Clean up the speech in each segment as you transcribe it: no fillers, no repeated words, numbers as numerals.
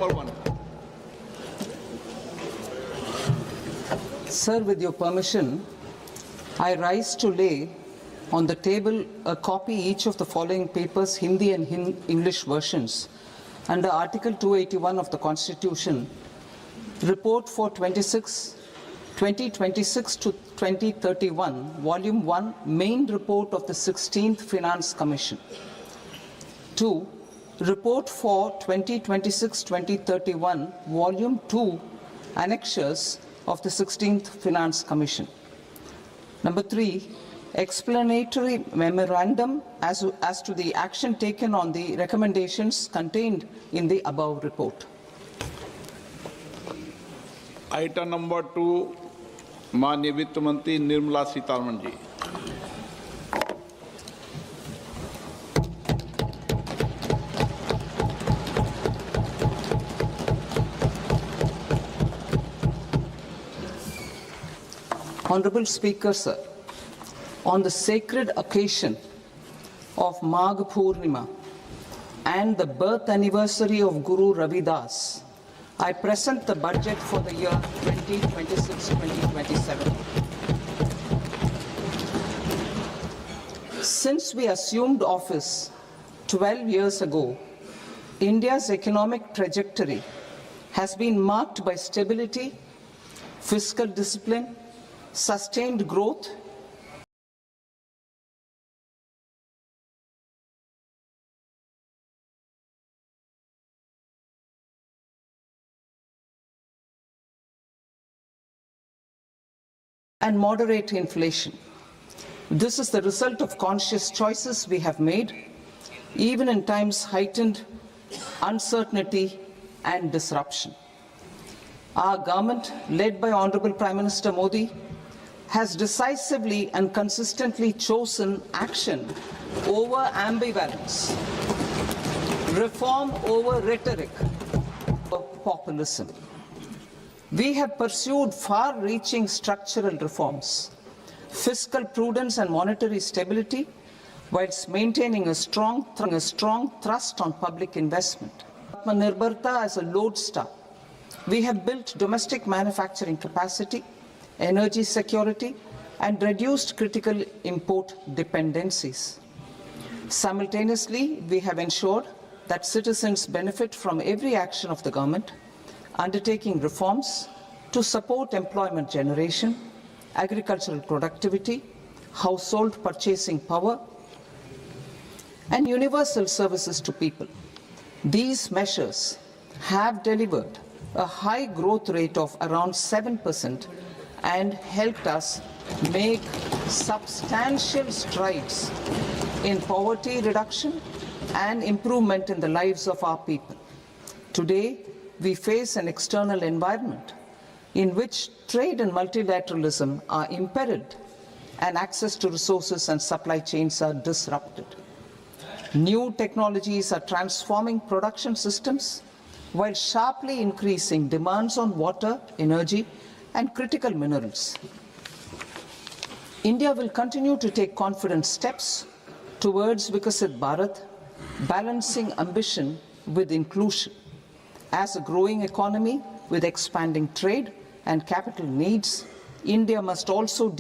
number 1. Sir, with your permission, I rise to lay on the table a copy each of the following papers, Hindi and English versions, under Article 281 of the Constitution, Report for 2026 to 2031, Volume 1, Main Report of the 16th Finance Commission. 2. Report for 2026-2031, Volume 2, Annexures of the 16th Finance Commission. Number 3, explanatory memorandum as to the action taken on the recommendations contained in the above report. Item number 2, माननीय वित्त मंत्री Nirmala Sitharaman ji. Honorable Speaker, sir, on the sacred occasion of Magh Purnima and the birth anniversary of Guru Ravidas, I present the budget for the year 2026-2027. Since we assumed office 12 years ago, India's economic trajectory has been marked by stability, fiscal discipline, sustained growth, and moderate inflation. This is the result of conscious choices we have made, even in times heightened uncertainty and disruption. Our government, led by Honorable Prime Minister Modi, has decisively and consistently chosen action over ambivalence, reform over rhetoric, or populism. We have pursued far-reaching structural reforms, fiscal prudence and monetary stability, whilst maintaining a strong thrust on public investment. Atmanirbharta as a lodestar, we have built domestic manufacturing capacity, energy security, and reduced critical import dependencies. Simultaneously, we have ensured that citizens benefit from every action of the government, undertaking reforms to support employment generation, agricultural productivity, household purchasing power, and universal services to people. These measures have delivered a high growth rate of around 7% and helped us make substantial strides in poverty reduction and improvement in the lives of our people. Today, we face an external environment in which trade and multilateralism are impaired and access to resources and supply chains are disrupted. New technologies are transforming production systems while sharply increasing demands on water, energy, and critical minerals. India will continue to take confident steps towards Vikasit Bharat, balancing ambition with inclusion. As a growing economy with expanding trade and capital needs, India must also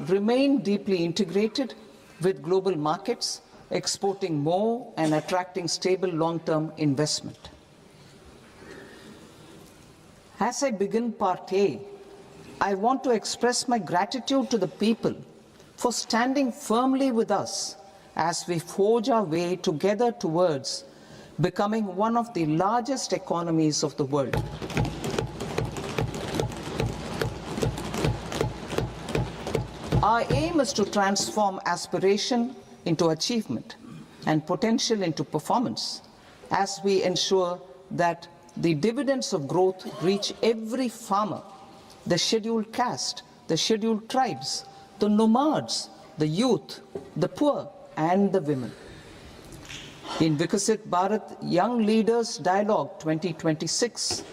remain deeply integrated with global markets, exporting more and attracting stable long-term investment. As I begin Part A, I want to express my gratitude to the people for standing firmly with us as we forge our way together towards becoming one of the largest economies of the world. Our aim is to transform aspiration into achievement and potential into performance as we ensure that the dividends of growth reach every farmer, the scheduled caste, the scheduled tribes, the nomads, the youth, the poor, and the women. In Vikasit Bharat Young Leaders Dialogue 2026,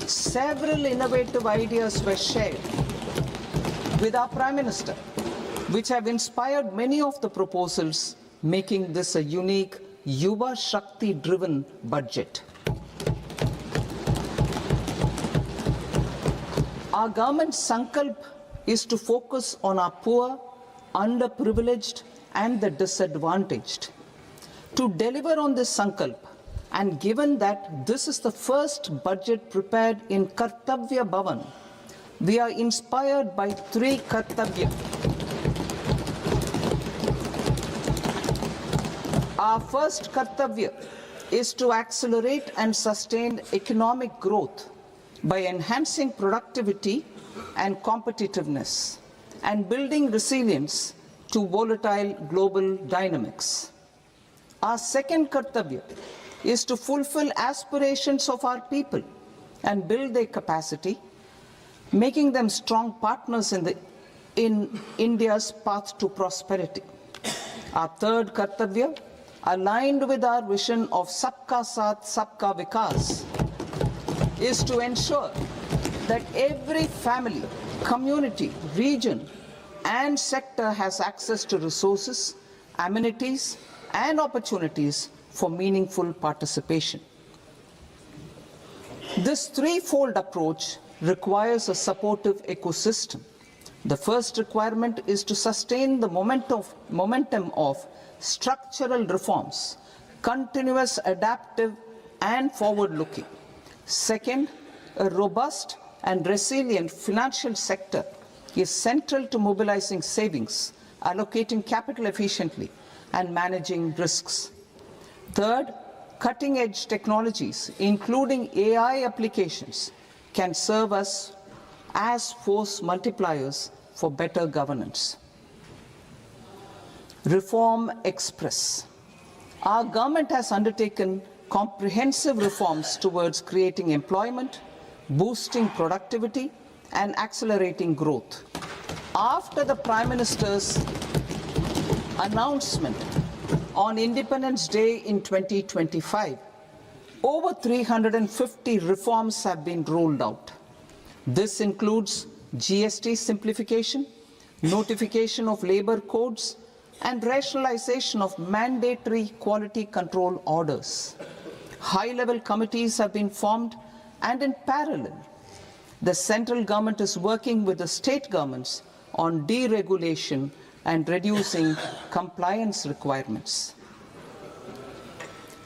several innovative ideas were shared with our Prime Minister, which have inspired many of the proposals, making this a unique Yuva Shakti-driven budget. Our government's sankalp is to focus on our poor, underprivileged, and the disadvantaged. To deliver on this sankalp, and given that this is the first budget prepared in Kartavya Bhavan, we are inspired by three Kartavya. Our first Kartavya is to accelerate and sustain economic growth by enhancing productivity and competitiveness and building resilience to volatile global dynamics. Our second Kartavya is to fulfill aspirations of our people and build their capacity, making them strong partners in India's path to prosperity. Our third Kartavya, aligned with our vision of Sabka Saath, Sabka Vikas, is to ensure that every family, community, region, and sector has access to resources, amenities, and opportunities for meaningful participation. This threefold approach requires a supportive ecosystem. The first requirement is to sustain the momentum of structural reforms, continuous, adaptive, and forward-looking. Second, a robust and resilient financial sector is central to mobilizing savings, allocating capital efficiently, and managing risks. Third, cutting-edge technologies, including AI applications, can serve us as force multipliers for better governance. Reform Express. Our government has undertaken comprehensive reforms towards creating employment, boosting productivity, and accelerating growth. After the Prime Minister's announcement on Independence Day in 2025, over 350 reforms have been rolled out. This includes GST simplification, notification of labor codes, and rationalization of mandatory quality control orders. High-level committees have been formed, and in parallel, the central government is working with the state governments on deregulation and reducing compliance requirements.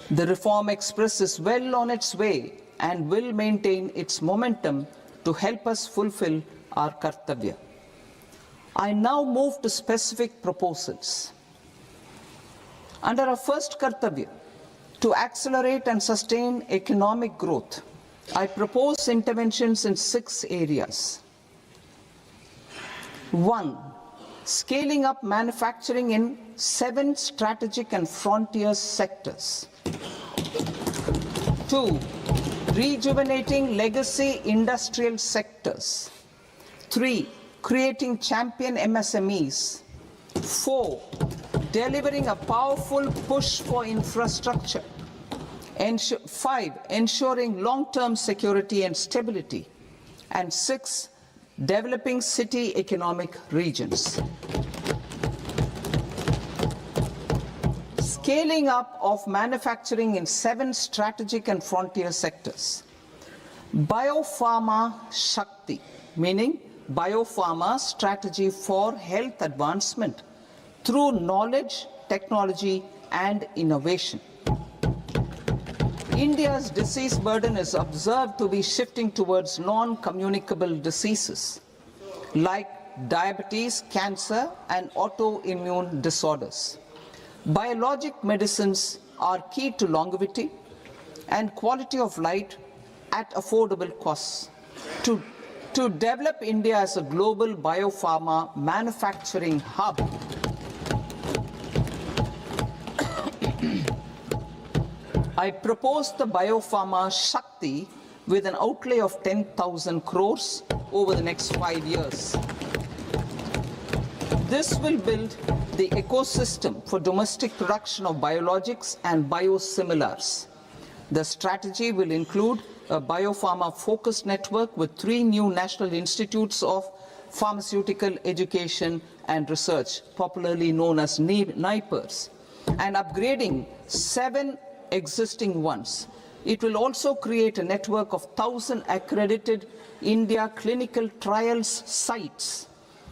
The Reform Express is well on its way and will maintain its momentum to help us fulfill our Kartavya. I now move to specific proposals. Under our first Kartavya, to accelerate and sustain economic growth, I propose interventions in 6 areas. 1. Scaling up manufacturing in 7 strategic and frontier sectors. 2. Rejuvenating legacy industrial sectors. 3. Creating champion MSMEs. 4. Delivering a powerful push for infrastructure. 5. Ensuring long-term security and stability. And 6. Developing city economic regions. Scaling up of manufacturing in 7 strategic and frontier sectors. Biopharma Shakti, meaning biopharma strategy for health advancement through knowledge, technology, and innovation. India's disease burden is observed to be shifting towards non-communicable diseases like diabetes, cancer, and autoimmune disorders. Biologic medicines are key to longevity and quality of life at affordable costs. To develop India as a global biopharma manufacturing hub, I propose the Biopharma Shakti with an outlay of 10,000 crores over the next 5 years. This will build the ecosystem for domestic production of biologics and biosimilars. The strategy will include a biopharma-focused network with 3 new national institutes of pharmaceutical education and research, popularly known as NIPERS, and upgrading 7 existing ones. It will also create a network of 1,000 accredited India clinical trials sites.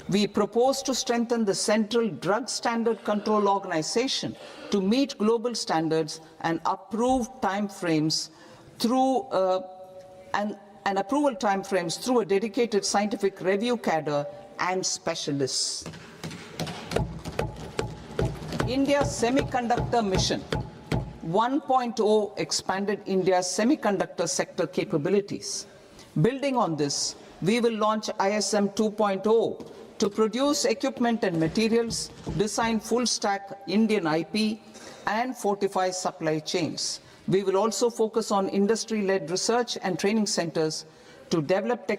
We propose to strengthen the Central Drug Standard Control Organization to meet global standards and approve timeframes through and approval timeframes through a dedicated scientific review cadre and specialists. India's semiconductor mission 1.0 expanded India's semiconductor sector capabilities. Building on this, we will launch ISM 2.0 to produce equipment and materials, design full-stack Indian IP, and fortify supply chains. We will also focus on industry-led research and training centers to develop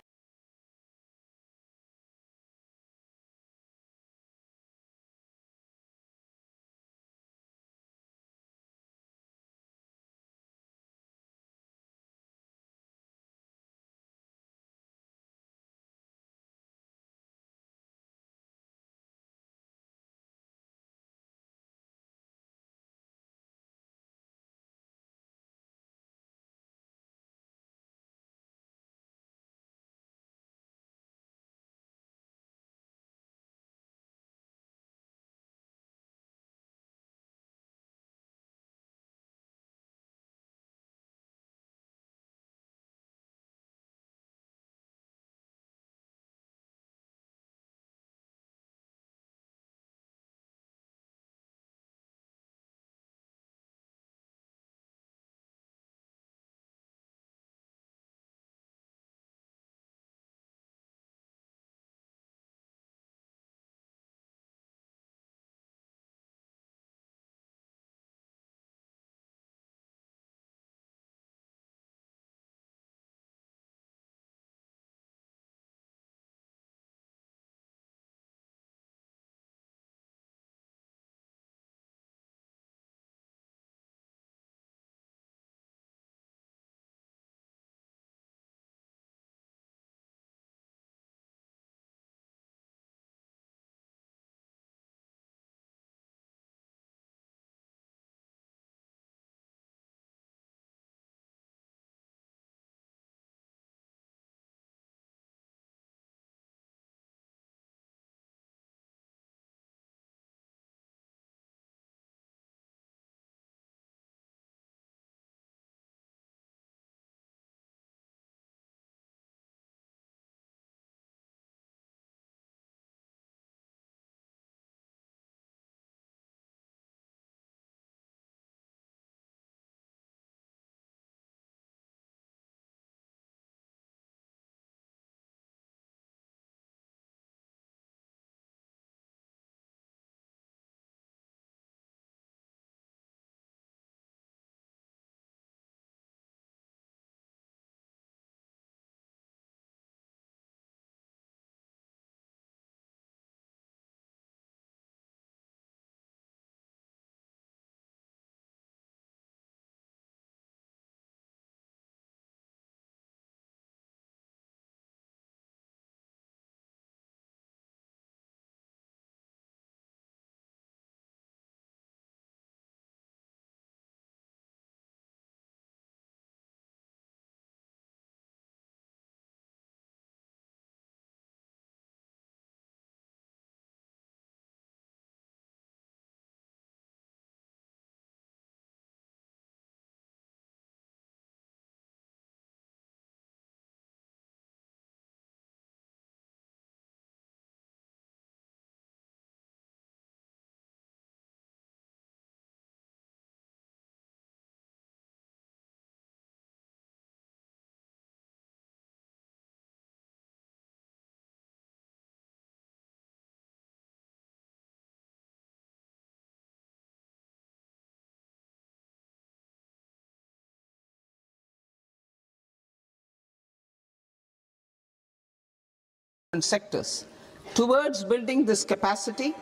sectors. Towards building this capacity,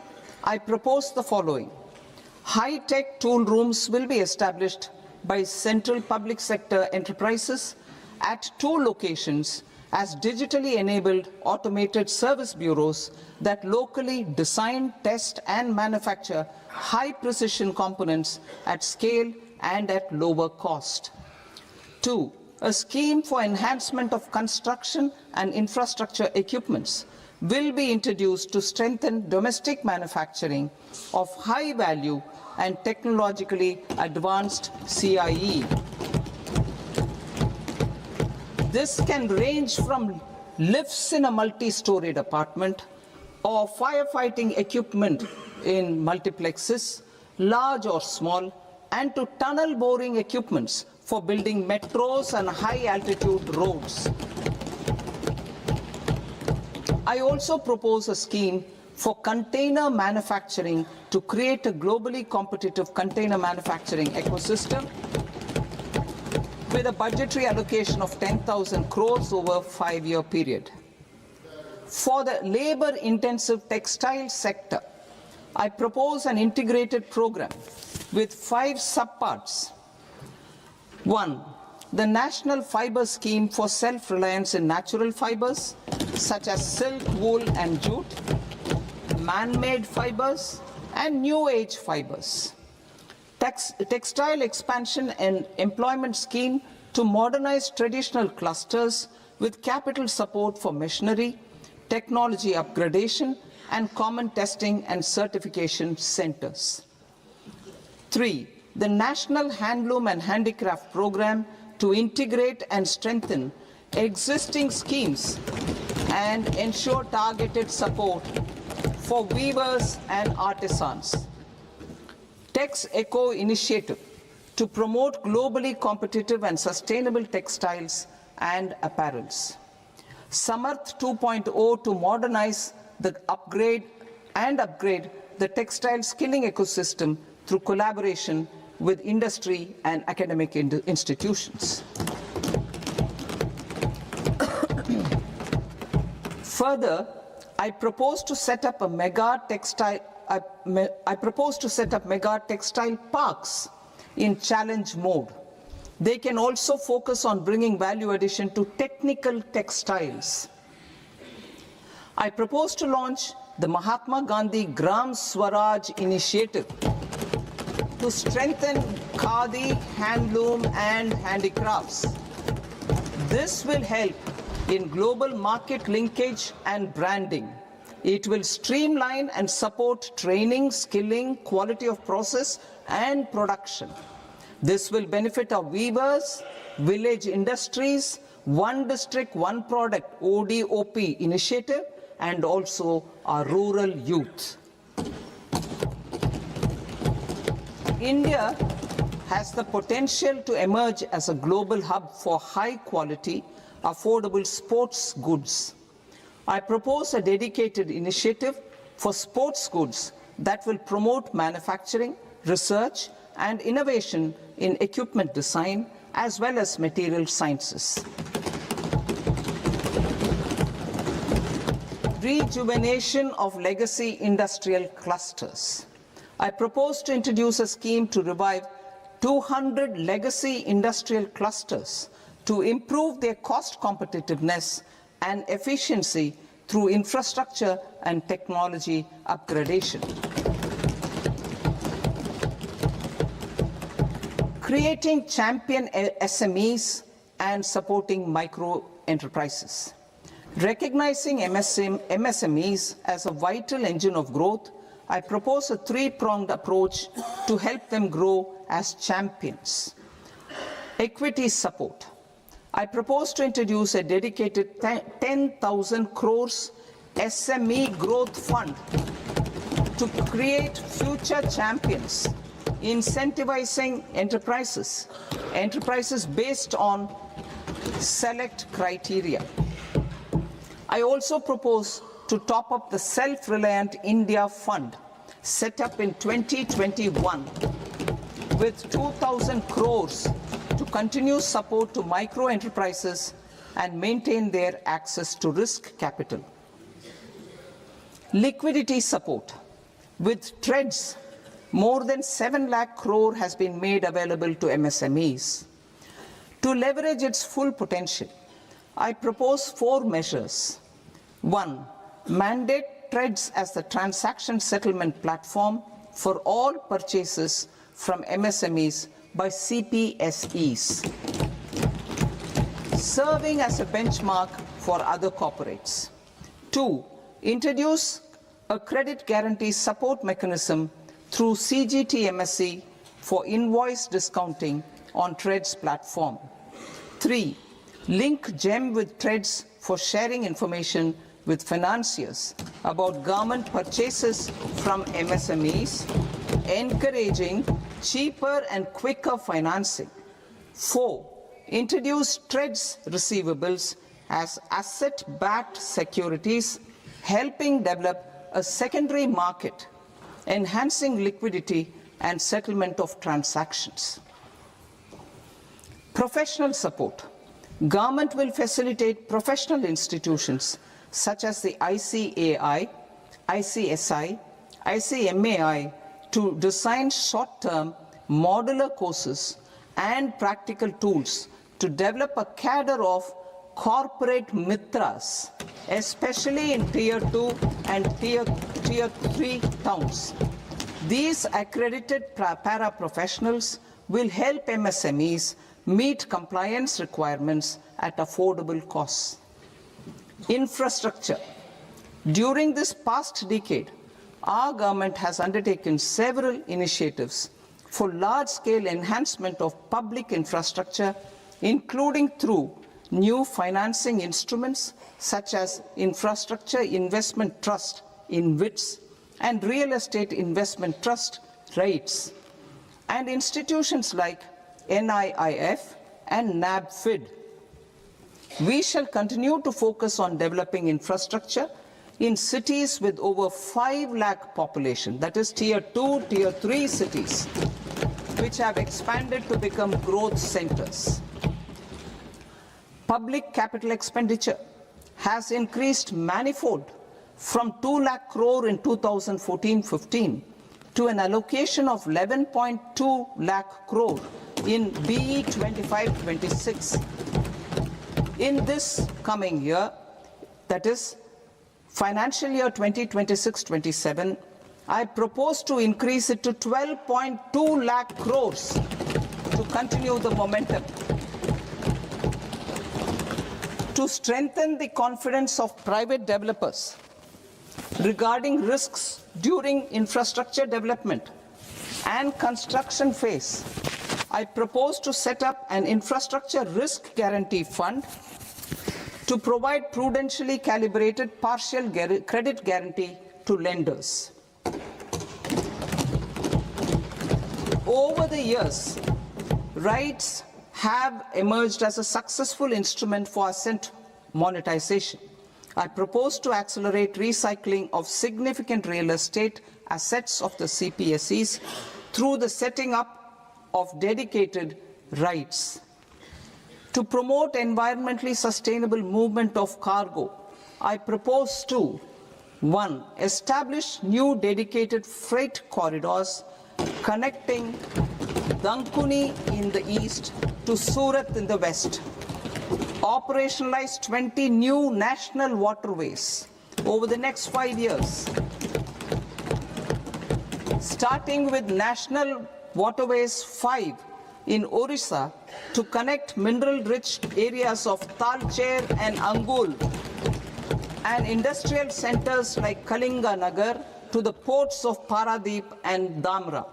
I propose the following. High-tech tool rooms will be established by central public sector enterprises at 2 locations as digitally enabled automated service bureaus that locally design, test, and manufacture high-precision components at scale and at lower cost. 2. A scheme for enhancement of construction and infrastructure equipments will be introduced to strengthen domestic manufacturing of high-value and technologically advanced CIE. This can range from lifts in a multi-storied apartment or firefighting equipment in multiplexes, large or small, and to tunnel boring equipments for building metros and high-altitude roads. I also propose a scheme for container manufacturing to create a globally competitive container manufacturing ecosystem with a budgetary allocation of 10,000 crores over a 5-year period. For the labor-intensive textile sector, I propose an integrated program with 5 subparts. 1. The National Fiber Scheme for Self-Reliance in Natural Fibers, such as silk, wool, and jute, man-made fibers, and new-age fibers. Textile expansion and employment scheme to modernize traditional clusters with capital support for machinery, technology upgradation, and common testing and certification centers. 3. The National Handloom and Handicraft Program to integrate and strengthen existing schemes and ensure targeted support for weavers and artisans. Tex Eco Initiative to promote globally competitive and sustainable textiles and apparels. Samarth 2.0 to modernize the upgrade the textile skilling ecosystem through collaboration with industry and academic institutions. Further, I propose to set up a mega textile parks in challenge mode. They can also focus on bringing value addition to technical textiles. I propose to launch the Mahatma Gandhi Gram Swaraj initiative to strengthen khadi, handloom, and handicrafts. This will help in global market linkage and branding. It will streamline and support training, skilling, quality of process, and production. This will benefit our weavers, village industries, One District, One Product ODOP initiative, and also our rural youth. India has the potential to emerge as a global hub for high-quality, affordable sports goods. I propose a dedicated initiative for sports goods that will promote manufacturing, research, and innovation in equipment design, as well as material sciences. Rejuvenation of legacy industrial clusters. I propose to introduce a scheme to revive 200 legacy industrial clusters to improve their cost competitiveness and efficiency through infrastructure and technology upgradation. Creating champion SMEs and supporting micro enterprises. Recognizing MSMEs as a vital engine of growth, I propose a 3-pronged approach to help them grow as champions. Equity support. I propose to introduce a dedicated 10,000 crores SME growth fund to create future champions, incentivizing enterprises based on select criteria. I also propose to top up the Self-Reliant India Fund, set up in 2021, with 2,000 crores to continue support to micro enterprises and maintain their access to risk capital. Liquidity support. With TREADS, more than 7 lakh crore has been made available to MSMEs. To leverage its full potential, I propose 4 measures. 1. Mandate TREDS as the transaction settlement platform for all purchases from MSMEs by CPSEs, serving as a benchmark for other corporates. 2. Introduce a credit guarantee support mechanism through CGT-MSE for invoice discounting on TREDS platform. 3. Link GEM with TREDS for sharing information with financiers about government purchases from MSMEs, encouraging cheaper and quicker financing. 4. Introduce TREDS receivables as asset-backed securities, helping develop a secondary market, enhancing liquidity and settlement of transactions. Professional support. Government will facilitate professional institutions such as the ICAI, ICSI, ICMAI to design short-term modular courses and practical tools to develop a cadre of corporate mitras, especially in Tier 2 and Tier 3 towns. These accredited para-professionals will help MSMEs meet compliance requirements at affordable costs. Infrastructure. During this past decade, our government has undertaken several initiatives for large-scale enhancement of public infrastructure, including through new financing instruments such as Infrastructure Investment Trust (InvITs) and Real Estate Investment Trust (REITs), and institutions like NIIF and NABFID. We shall continue to focus on developing infrastructure in cities with over 5 lakh population, that is Tier 2, Tier 3 cities, which have expanded to become growth centers. Public capital expenditure has increased manifold from 2 lakh crore in 2014-15 to an allocation of 11.2 lakh crore in BE 25-26. In this coming year, that is financial year 2026-27, I propose to increase it to 12.2 lakh crores to continue the momentum. To strengthen the confidence of private developers regarding risks during infrastructure development and construction phase, I propose to set up an infrastructure risk guarantee fund to provide prudentially calibrated partial credit guarantee to lenders. Over the years, REITs have emerged as a successful instrument for asset monetization. I propose to accelerate recycling of significant real estate assets of the CPSEs through the setting up of dedicated REITs. To promote environmentally sustainable movement of cargo, I propose to 1. Establish new dedicated freight corridors connecting Dankuni in the east to Surat in the west. Operationalize 20 new national waterways over the next 5 years, starting with National Waterways 5 in Orissa to connect mineral-rich areas of Talcher and Angul and industrial centers like Kalinga Nagar to the ports of Paradeep and Dhamra.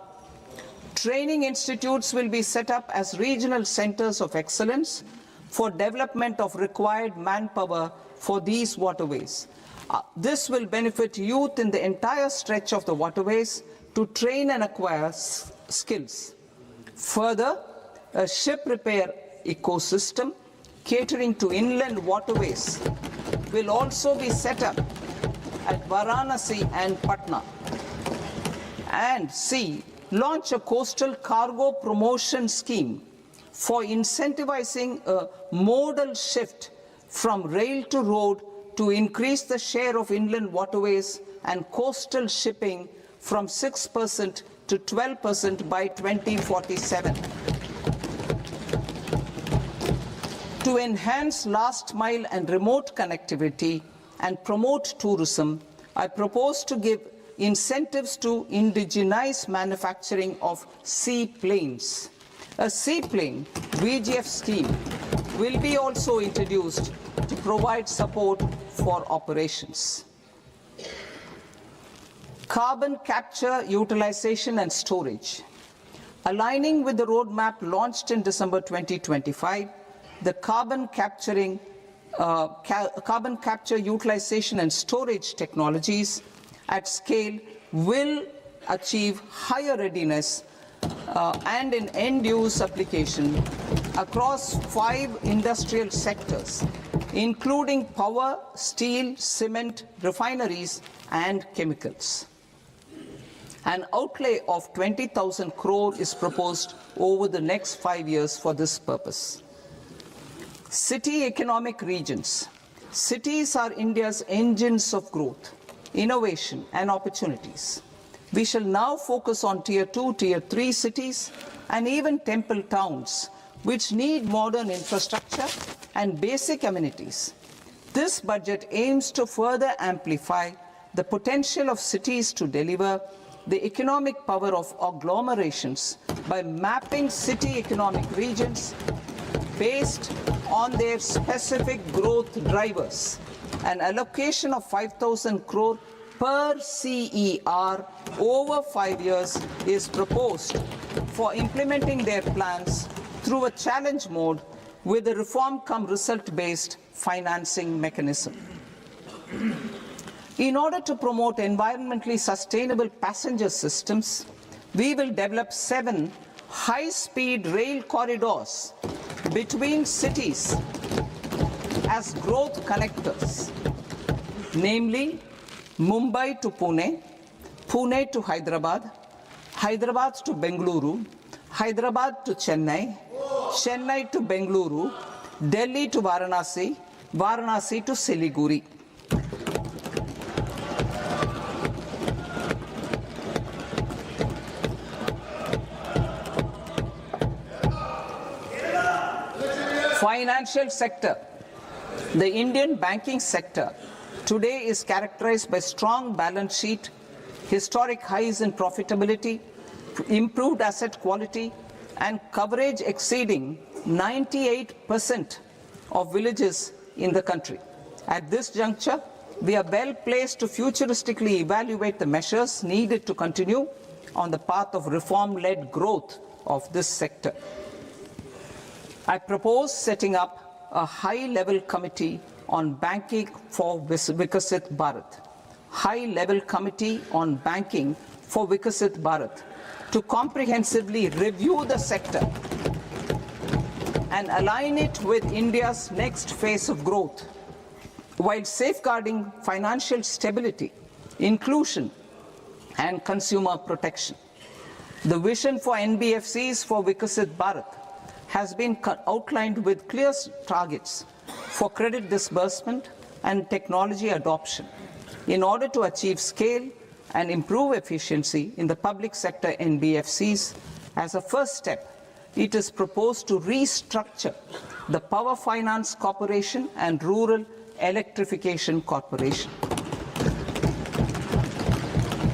Training institutes will be set up as regional centers of excellence for development of required manpower for these waterways. This will benefit youth in the entire stretch of the waterways to train and acquire skills. Further, a ship repair ecosystem catering to inland waterways will also be set up at Varanasi and Patna. And C, launch a coastal cargo promotion scheme for incentivizing a modal shift from rail to road to increase the share of inland waterways and coastal shipping from 6% to 12% by 2047. To enhance last mile and remote connectivity and promote tourism, I propose to give incentives to indigenize manufacturing of seaplanes. A seaplane VGF scheme will be also introduced to provide support for operations. Carbon capture, utilization and storage. Aligning with the roadmap launched in December 2025, the carbon capture, utilization and storage technologies at scale will achieve higher readiness and an end-use application across 5 industrial sectors, including power, steel, cement, refineries, and chemicals. An outlay of 20,000 crore is proposed over the next 5 years for this purpose. City economic regions. Cities are India's engines of growth, innovation, and opportunities. We shall now focus on Tier 2, Tier 3 cities, and even temple towns, which need modern infrastructure and basic amenities. This budget aims to further amplify the potential of cities to deliver the economic power of agglomerations by mapping city economic regions based on their specific growth drivers. An allocation of 5,000 crore per CER over 5 years is proposed for implementing their plans through a challenge mode with a reform-cum-result-based financing mechanism. In order to promote environmentally sustainable passenger systems, we will develop 7 high-speed rail corridors between cities as growth connectors, namely Mumbai to Pune, Pune to Hyderabad, Hyderabad to Bengaluru, Hyderabad to Chennai, Chennai to Bengaluru, Delhi to Varanasi, Varanasi to Siliguri. Financial sector. The Indian banking sector today is characterized by strong balance sheet, historic highs in profitability, improved asset quality, and coverage exceeding 98% of villages in the country. At this juncture, we are well placed to futuristically evaluate the measures needed to continue on the path of reform-led growth of this sector. I propose setting up a high-level committee on banking for Vikasit Bharat. High-level committee on banking for Vikasit Bharat to comprehensively review the sector and align it with India's next phase of growth, while safeguarding financial stability, inclusion, and consumer protection. The vision for NBFCs for Vikasit Bharat has been outlined with clear targets for credit disbursement and technology adoption in order to achieve scale and improve efficiency in the public sector NBFCs. As a first step, it is proposed to restructure the Power Finance Corporation and Rural Electrification Corporation.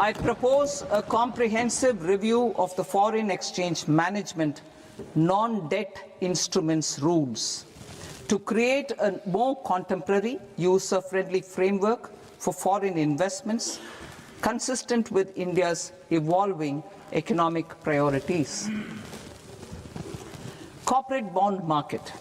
I propose a comprehensive review of the foreign exchange management non-debt instruments rules to create a more contemporary, user-friendly framework for foreign investments consistent with India's evolving economic priorities. Corporate bond market.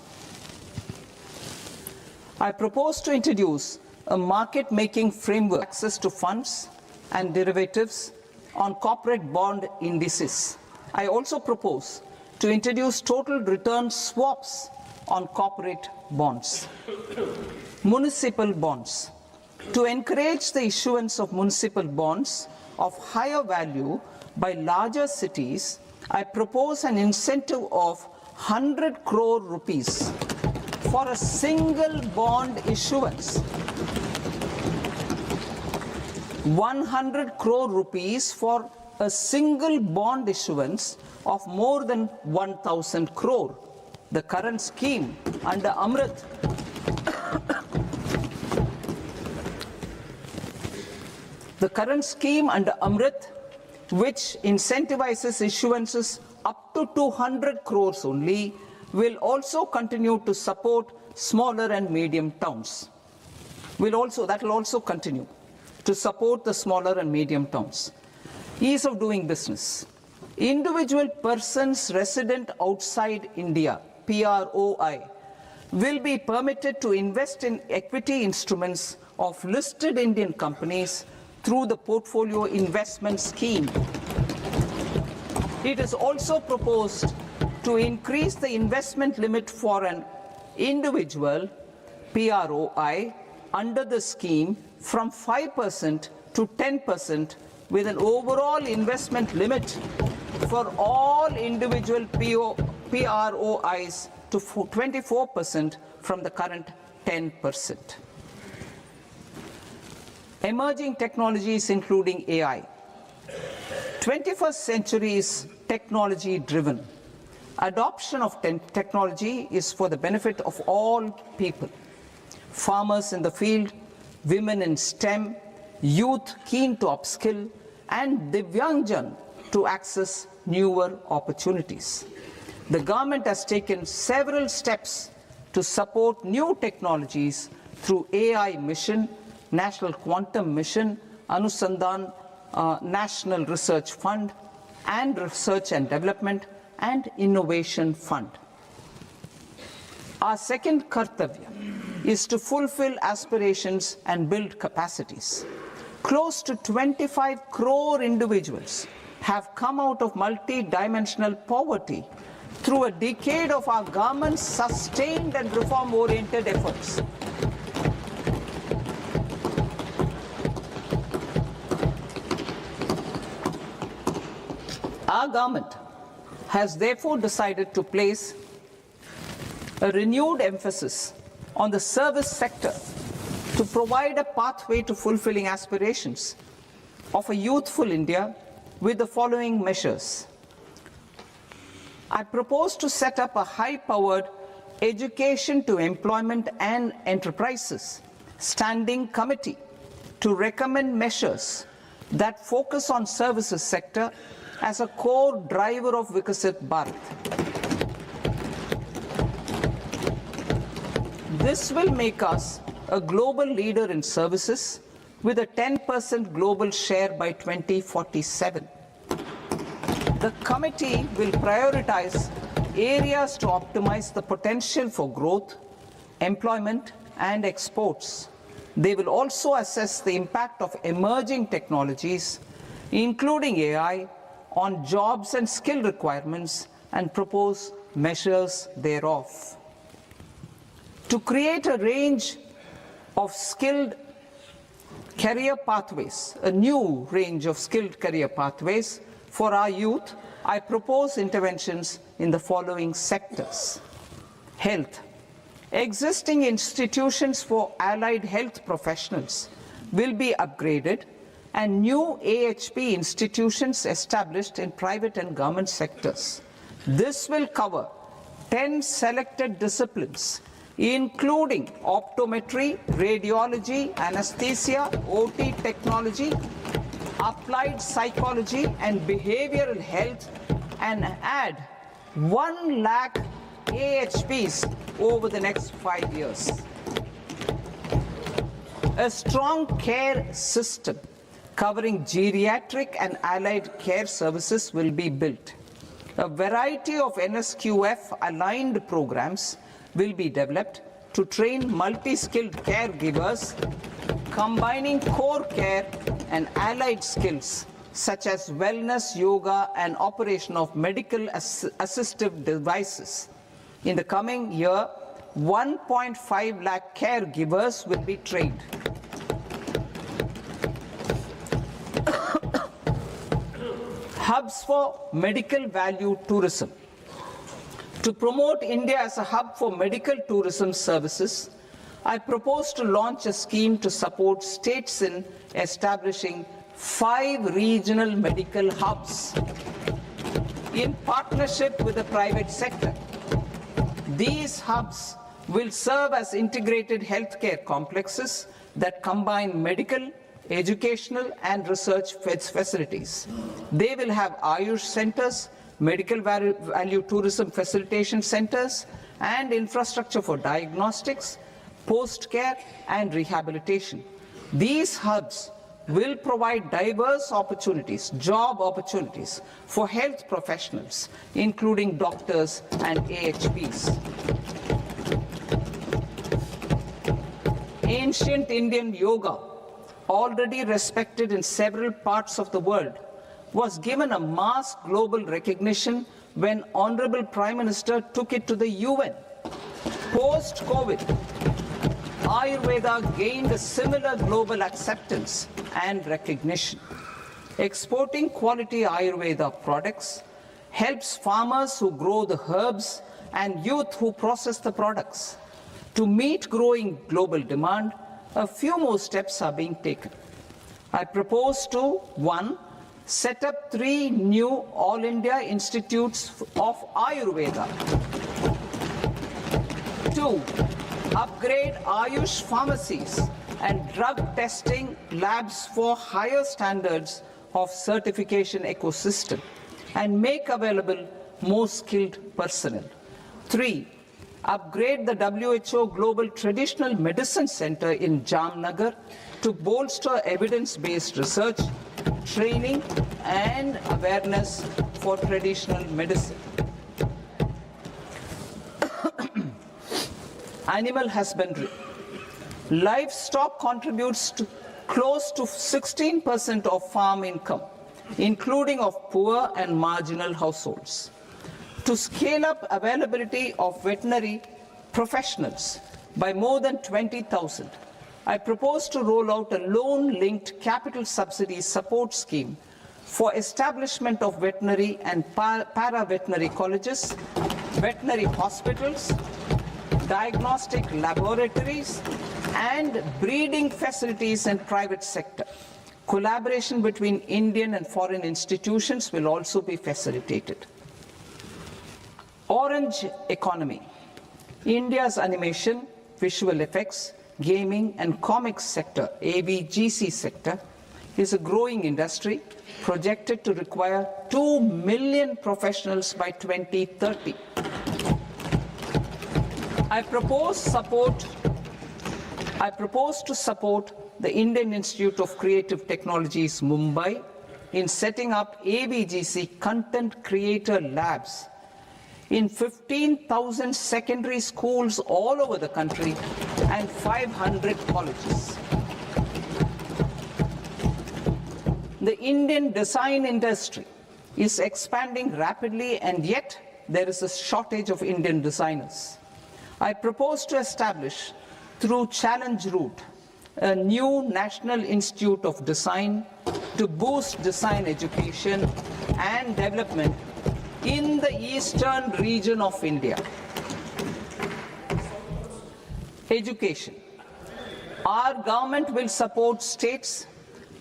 I propose to introduce a market-making framework, access to funds and derivatives on corporate bond indices. I also propose to introduce total return swaps on corporate bonds. Municipal bonds. To encourage the issuance of municipal bonds of higher value by larger cities, I propose an incentive of 100 crore rupees for a single bond issuance. 100 crore rupees for a single bond issuance of more than 1,000 crore The current scheme under Amrit which incentivizes issuances up to 200 crores only, will also continue to support smaller and medium towns. That will also continue to support the smaller and medium towns. Ease of doing business. Individual persons resident outside India, PROI, will be permitted to invest in equity instruments of listed Indian companies through the Portfolio Investment Scheme. It is also proposed to increase the investment limit for an individual PROI under the scheme from 5% to 10%, with an overall investment limit for all individual PROIs to 24% from the current 10%. Emerging technologies including AI. 21st century is technology-driven. Adoption of technology is for the benefit of all people. Farmers in the field, women in STEM, youth keen to upskill, and Divyangjan to access newer opportunities. The government has taken several steps to support new technologies through AI Mission, National Quantum Mission, Anusandhan National Research Fund, and Research and Development and Innovation Fund. Our second kartavya is to fulfill aspirations and build capacities. Close to 25 crore individuals have come out of multi-dimensional poverty through a decade of our government's sustained and reform-oriented efforts. Our government has therefore decided to place a renewed emphasis on the service sector to provide a pathway to fulfilling aspirations of a youthful India with the following measures. I propose to set up a high-powered education to employment and enterprises standing committee to recommend measures that focus on services sector as a core driver of Vikasit Bharat. This will make us a global leader in services with a 10% global share by 2047. The committee will prioritize areas to optimize the potential for growth, employment, and exports. They will also assess the impact of emerging technologies, including AI, on jobs and skill requirements and propose measures thereof. To create a range of skilled career pathways, a new range of skilled career pathways for our youth, I propose interventions in the following sectors. Health. Existing institutions for allied health professionals will be upgraded and new AHP institutions established in private and government sectors. This will cover 10 selected disciplines, including optometry, radiology, anesthesia, OT technology, applied psychology, and behavioral health, and add 1 lakh AHPs over the next 5 years. A strong care system covering geriatric and allied care services will be built. A variety of NSQF-aligned programs will be developed to train multi-skilled caregivers, combining core care and allied skills such as wellness, yoga, and operation of medical assistive devices. In the coming year, 1.5 lakh caregivers will be trained. Hubs for medical value tourism. To promote India as a hub for medical tourism services, I propose to launch a scheme to support states in establishing 5 regional medical hubs in partnership with the private sector. These hubs will serve as integrated healthcare complexes that combine medical, educational and research facilities. They will have Ayush centers, medical value tourism facilitation centers, and infrastructure for diagnostics, post-care and rehabilitation. These hubs will provide diverse opportunities, job opportunities for health professionals, including doctors and AHPs. Ancient Indian yoga, already respected in several parts of the world, was given a mass global recognition when Honorable Prime Minister took it to the UN. Post-COVID, Ayurveda gained a similar global acceptance and recognition. Exporting quality Ayurveda products helps farmers who grow the herbs and youth who process the products. To meet growing global demand, a few more steps are being taken. I propose to, 1, set up 3 new All India Institutes of Ayurveda. 2, upgrade Ayush pharmacies and drug testing labs for higher standards of certification ecosystem and make available more skilled personnel. 3, upgrade the WHO Global Traditional Medicine Center in Jamnagar to bolster evidence-based research, training and awareness for traditional medicine. Animal husbandry. Livestock contributes to close to 16% of farm income, including of poor and marginal households. To scale up availability of veterinary professionals by more than 20,000, I propose to roll out a loan-linked capital subsidy support scheme for establishment of veterinary and para-veterinary colleges, veterinary hospitals, diagnostic laboratories, and breeding facilities in private sector. Collaboration between Indian and foreign institutions will also be facilitated. Orange economy. India's animation, visual effects, gaming and comics sector, AVGC sector, is a growing industry projected to require 2 million professionals by 2030. I propose to support the Indian Institute of Creative Technologies, Mumbai, in setting up AVGC content creator labs in 15,000 secondary schools all over the country and 500 colleges. The Indian design industry is expanding rapidly, and yet there is a shortage of Indian designers. I propose to establish, through Challenge Route, a new National Institute of Design to boost design education and development in the eastern region of India. Education. Our government will support states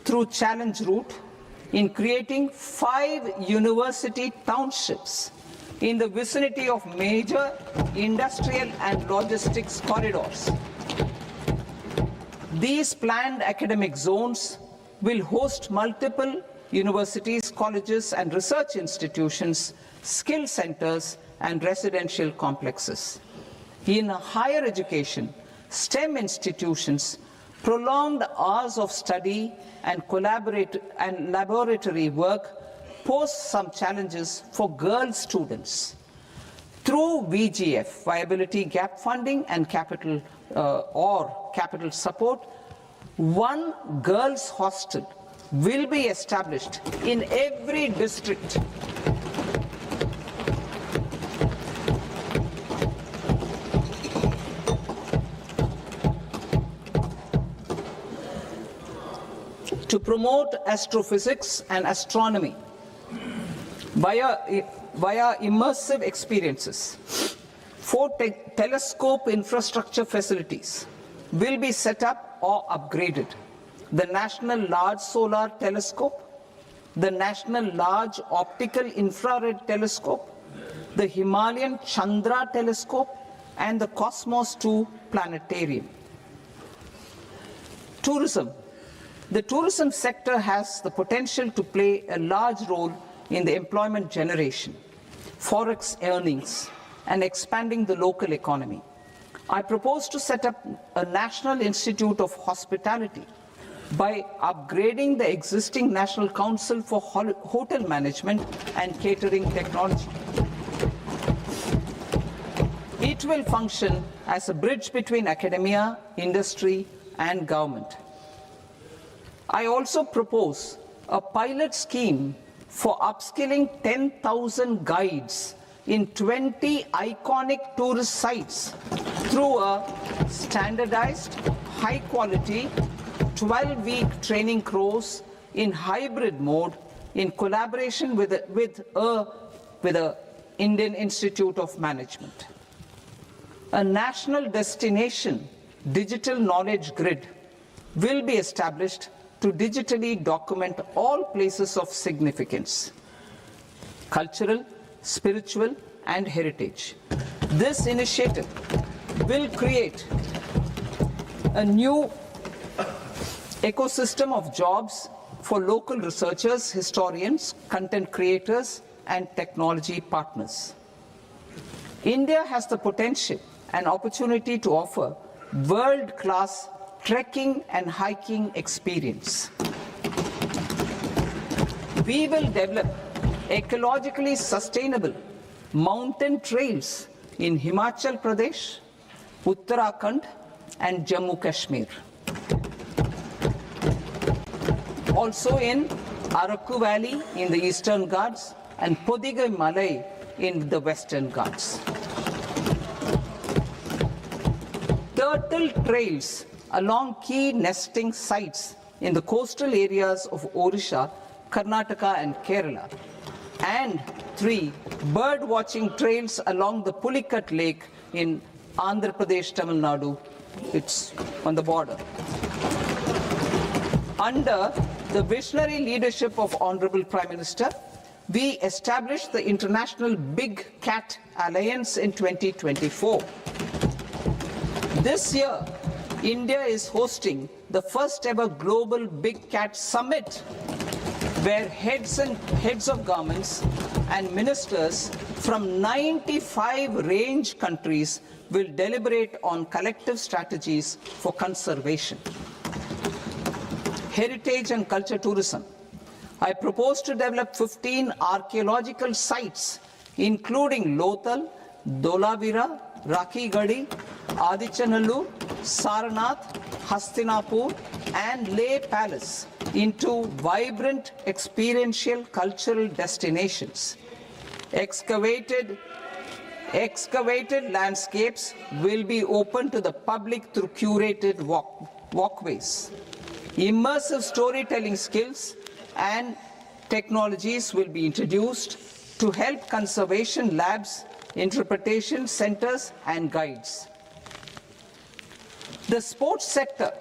through Challenge Route in creating 5 university townships in the vicinity of major industrial and logistics corridors. These planned academic zones will host multiple universities, colleges and research institutions, skill centers and residential complexes. In higher education, STEM institutions, prolonged hours of study and laboratory work pose some challenges for girl students. Through VGF, Viability Gap Funding and capital support, 1 girls' hostel will be established in every district. To promote astrophysics and astronomy via immersive experiences, 4 telescope infrastructure facilities will be set up or upgraded. The National Large Solar Telescope, the National Large Optical Infrared Telescope, the Himalayan Chandra Telescope, and the Cosmos 2 Planetarium. Tourism. The tourism sector has the potential to play a large role in the employment generation, forex earnings, and expanding the local economy. I propose to set up a National Institute of Hospitality by upgrading the existing National Council for Hotel Management and Catering Technology. It will function as a bridge between academia, industry, and government. I also propose a pilot scheme for upskilling 10,000 guides in 20 iconic tourist sites through a standardized, high-quality, 12-week training course in hybrid mode in collaboration with the Indian Institute of Management. A national destination digital knowledge grid will be established to digitally document all places of significance, cultural, spiritual, and heritage. This initiative will create a new ecosystem of jobs for local researchers, historians, content creators, and technology partners. India has the potential and opportunity to offer world-class trekking and hiking experience. We will develop ecologically sustainable mountain trails in Himachal Pradesh, Uttarakhand, and Jammu Kashmir. Also in Araku Valley in the Eastern Ghats and Podigai Malai in the Western Ghats. Turtle trails along key nesting sites in the coastal areas of Odisha, Karnataka, and Kerala. And 3 bird watching trails along the Pulikat Lake in Andhra Pradesh, Tamil Nadu. It's on the border. Under the visionary leadership of Honorable Prime Minister, we established the International Big Cat Alliance in 2024. This year, India is hosting the first ever Global Big Cat Summit, where heads of governments and ministers from 95 range countries will deliberate on collective strategies for conservation. Heritage and culture tourism. I propose to develop 15 archaeological sites, including Lothal, Dolavira, Rakhi Gadi, Adichanallur, Saranath, Hastinapur, and Leh Palace into vibrant experiential cultural destinations. Excavated landscapes will be open to the public through curated walkways. Immersive storytelling skills and technologies will be introduced to help conservation labs, interpretation centers, and guides. The sports sector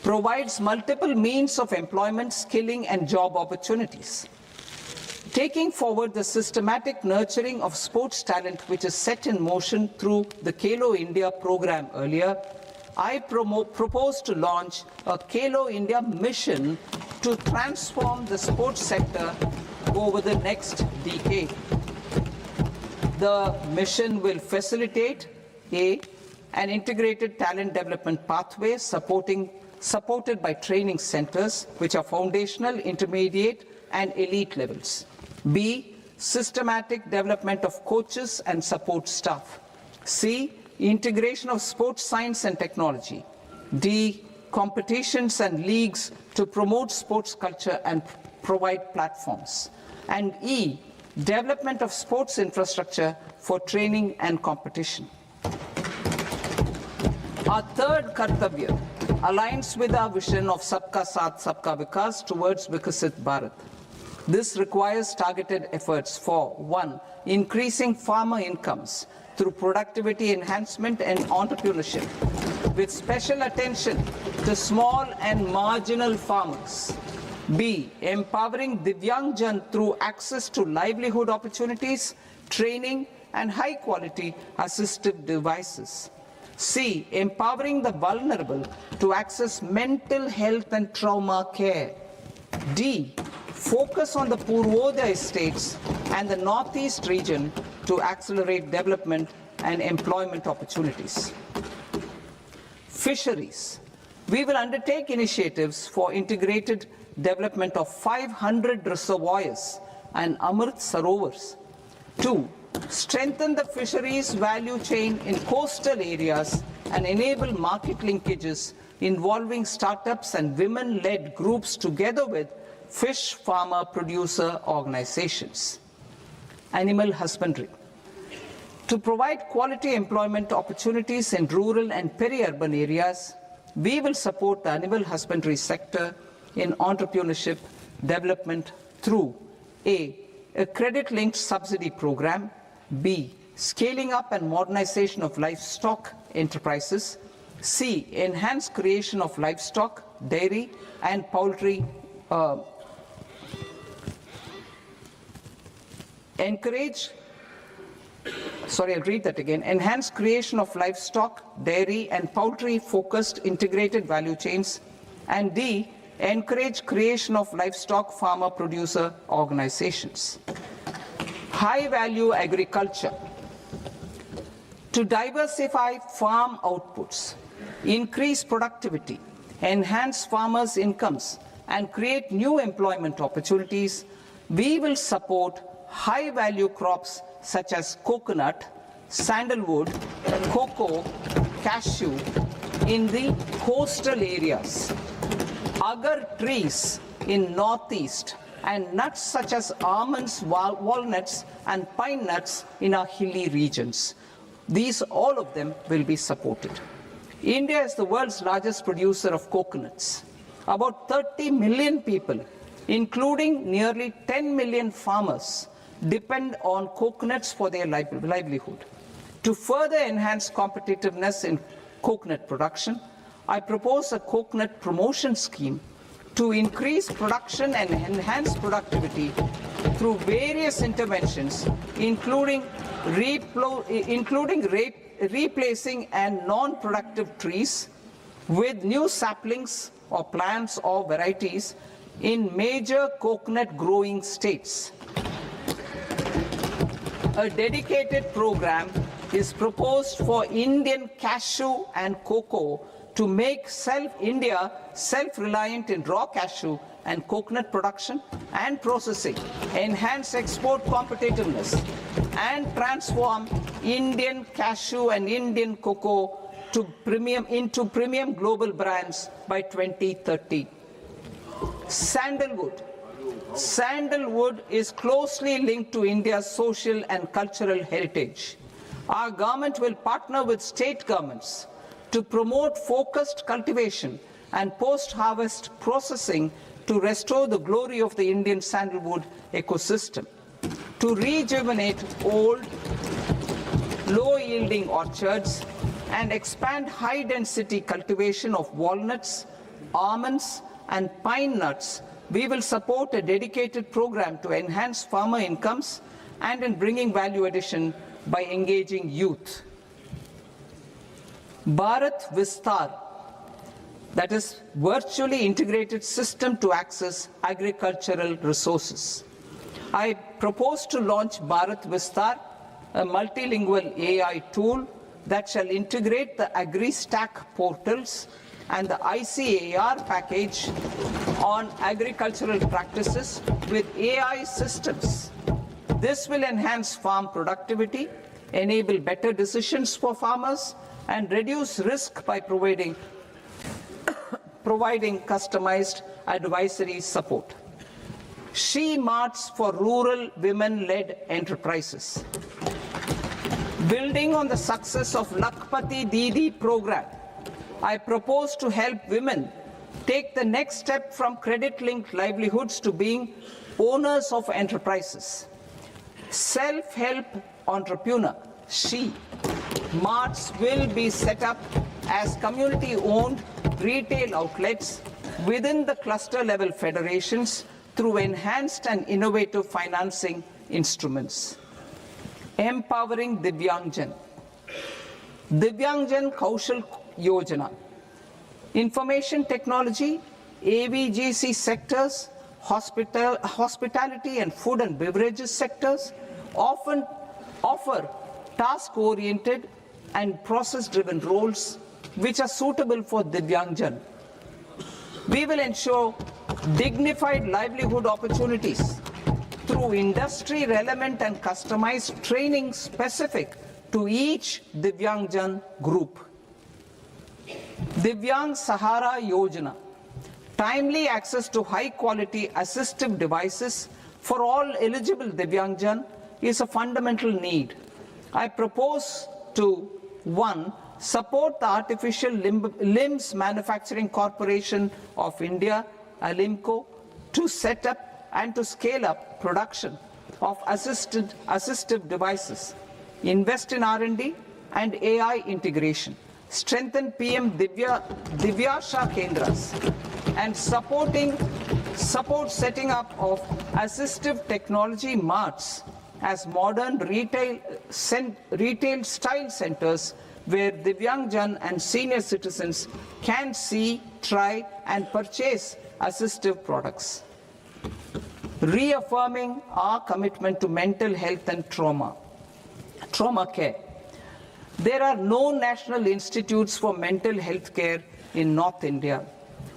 provides multiple means of employment, skilling, and job opportunities. Taking forward the systematic nurturing of sports talent, which is set in motion through the Khelo India program earlier, I propose to launch a Khelo India mission to transform the sports sector over the next decade. The mission will facilitate an integrated talent development pathway supported by training centers, which are foundational, intermediate, and elite levels. B, systematic development of coaches and support staff. C, integration of sports science and technology. D, competitions and leagues to promote sports culture and provide platforms. And E, development of sports infrastructure for training and competition. Our third Kartavya aligns with our vision of Sabka Saath, Sabka Vikas towards Vikasit Bharat. This requires targeted efforts for 1, increasing farmer incomes through productivity enhancement and entrepreneurship, with special attention to small and marginal farmers. B, empowering Divyangjan through access to livelihood opportunities, training, and high-quality assistive devices. C, empowering the vulnerable to access mental health and trauma care. D, focus on the Purvodaya states and the Northeast region to accelerate development and employment opportunities. Fisheries. We will undertake initiatives for integrated development of 500 reservoirs and Amrit Sarovars. 2, strengthen the fisheries value chain in coastal areas and enable market linkages involving startups and women-led groups together with fish farmer producer organizations. Animal husbandry. To provide quality employment opportunities in rural and peri-urban areas, we will support the animal husbandry sector in entrepreneurship development through A, credit-linked subsidy program, B, scaling up and modernization of livestock enterprises, C, enhanced creation of livestock, dairy, and poultry enhanced creation of livestock, dairy, and poultry-focused integrated value chains, and D, encourage creation of livestock farmer-producer organizations. High-value agriculture. To diversify farm outputs, increase productivity, enhance farmers' incomes, and create new employment opportunities, we will support high-value crops such as coconut, sandalwood, cocoa, cashew in the coastal areas, agar trees in Northeast, and nuts such as almonds, walnuts, and pine nuts in our hilly regions. These, all of them, will be supported. India is the world's largest producer of coconuts. About 30 million people, including nearly 10 million farmers, depend on coconuts for their livelihood. To further enhance competitiveness in coconut production, I propose a coconut promotion scheme to increase production and enhance productivity through various interventions, including replacing and non-productive trees with new saplings or plants or varieties in major coconut growing states. A dedicated program is proposed for Indian cashew and cocoa to make India self-reliant in raw cashew and coconut production and processing, enhance export competitiveness, and transform Indian cashew and Indian cocoa into premium global brands by 2030. Sandalwood. Sandalwood is closely linked to India's social and cultural heritage. Our government will partner with state governments to promote focused cultivation and post-harvest processing to restore the glory of the Indian sandalwood ecosystem, to rejuvenate old, low-yielding orchards, and expand high-density cultivation of walnuts, almonds, and pine nuts. We will support a dedicated program to enhance farmer incomes and in bringing value addition by engaging youth. Bharat Vistar, that is virtually integrated system to access agricultural resources. I propose to launch Bharat Vistar, a multilingual AI tool that shall integrate the AgriStack portals and the ICAR package on agricultural practices with AI systems. This will enhance farm productivity, enable better decisions for farmers, and reduce risk by providing customized advisory support. She Marts for rural women-led enterprises. Building on the success of Lakpati Didi program, I propose to help women take the next step from credit-linked livelihoods to being owners of enterprises. Self-help entrepreneur, She Marts will be set up as community-owned retail outlets within the cluster-level federations through enhanced and innovative financing instruments. Empowering Divyangjan. Divyangjan Kaushal Yojana. Information technology, AVGC sectors, hospitality and food and beverages sectors often offer task-oriented and process-driven roles which are suitable for Divyangjan. We will ensure dignified livelihood opportunities through industry-relevant and customized training specific to each Divyangjan group. Divyang Sahara Yojana. Timely access to high-quality assistive devices for all eligible Divyangjan is a fundamental need. I propose to 1. Support the Artificial Limbs Manufacturing Corporation of India, ALIMCO, to set up and to scale up production of assistive devices, invest in R&D and AI integration, strengthen PM Divyasha Kendras, and support setting up of assistive technology marts as modern retail style centers where Divyangjan and senior citizens can see, try and purchase assistive products. Reaffirming our commitment to mental health and trauma care. There are no national institutes for mental health care in North India.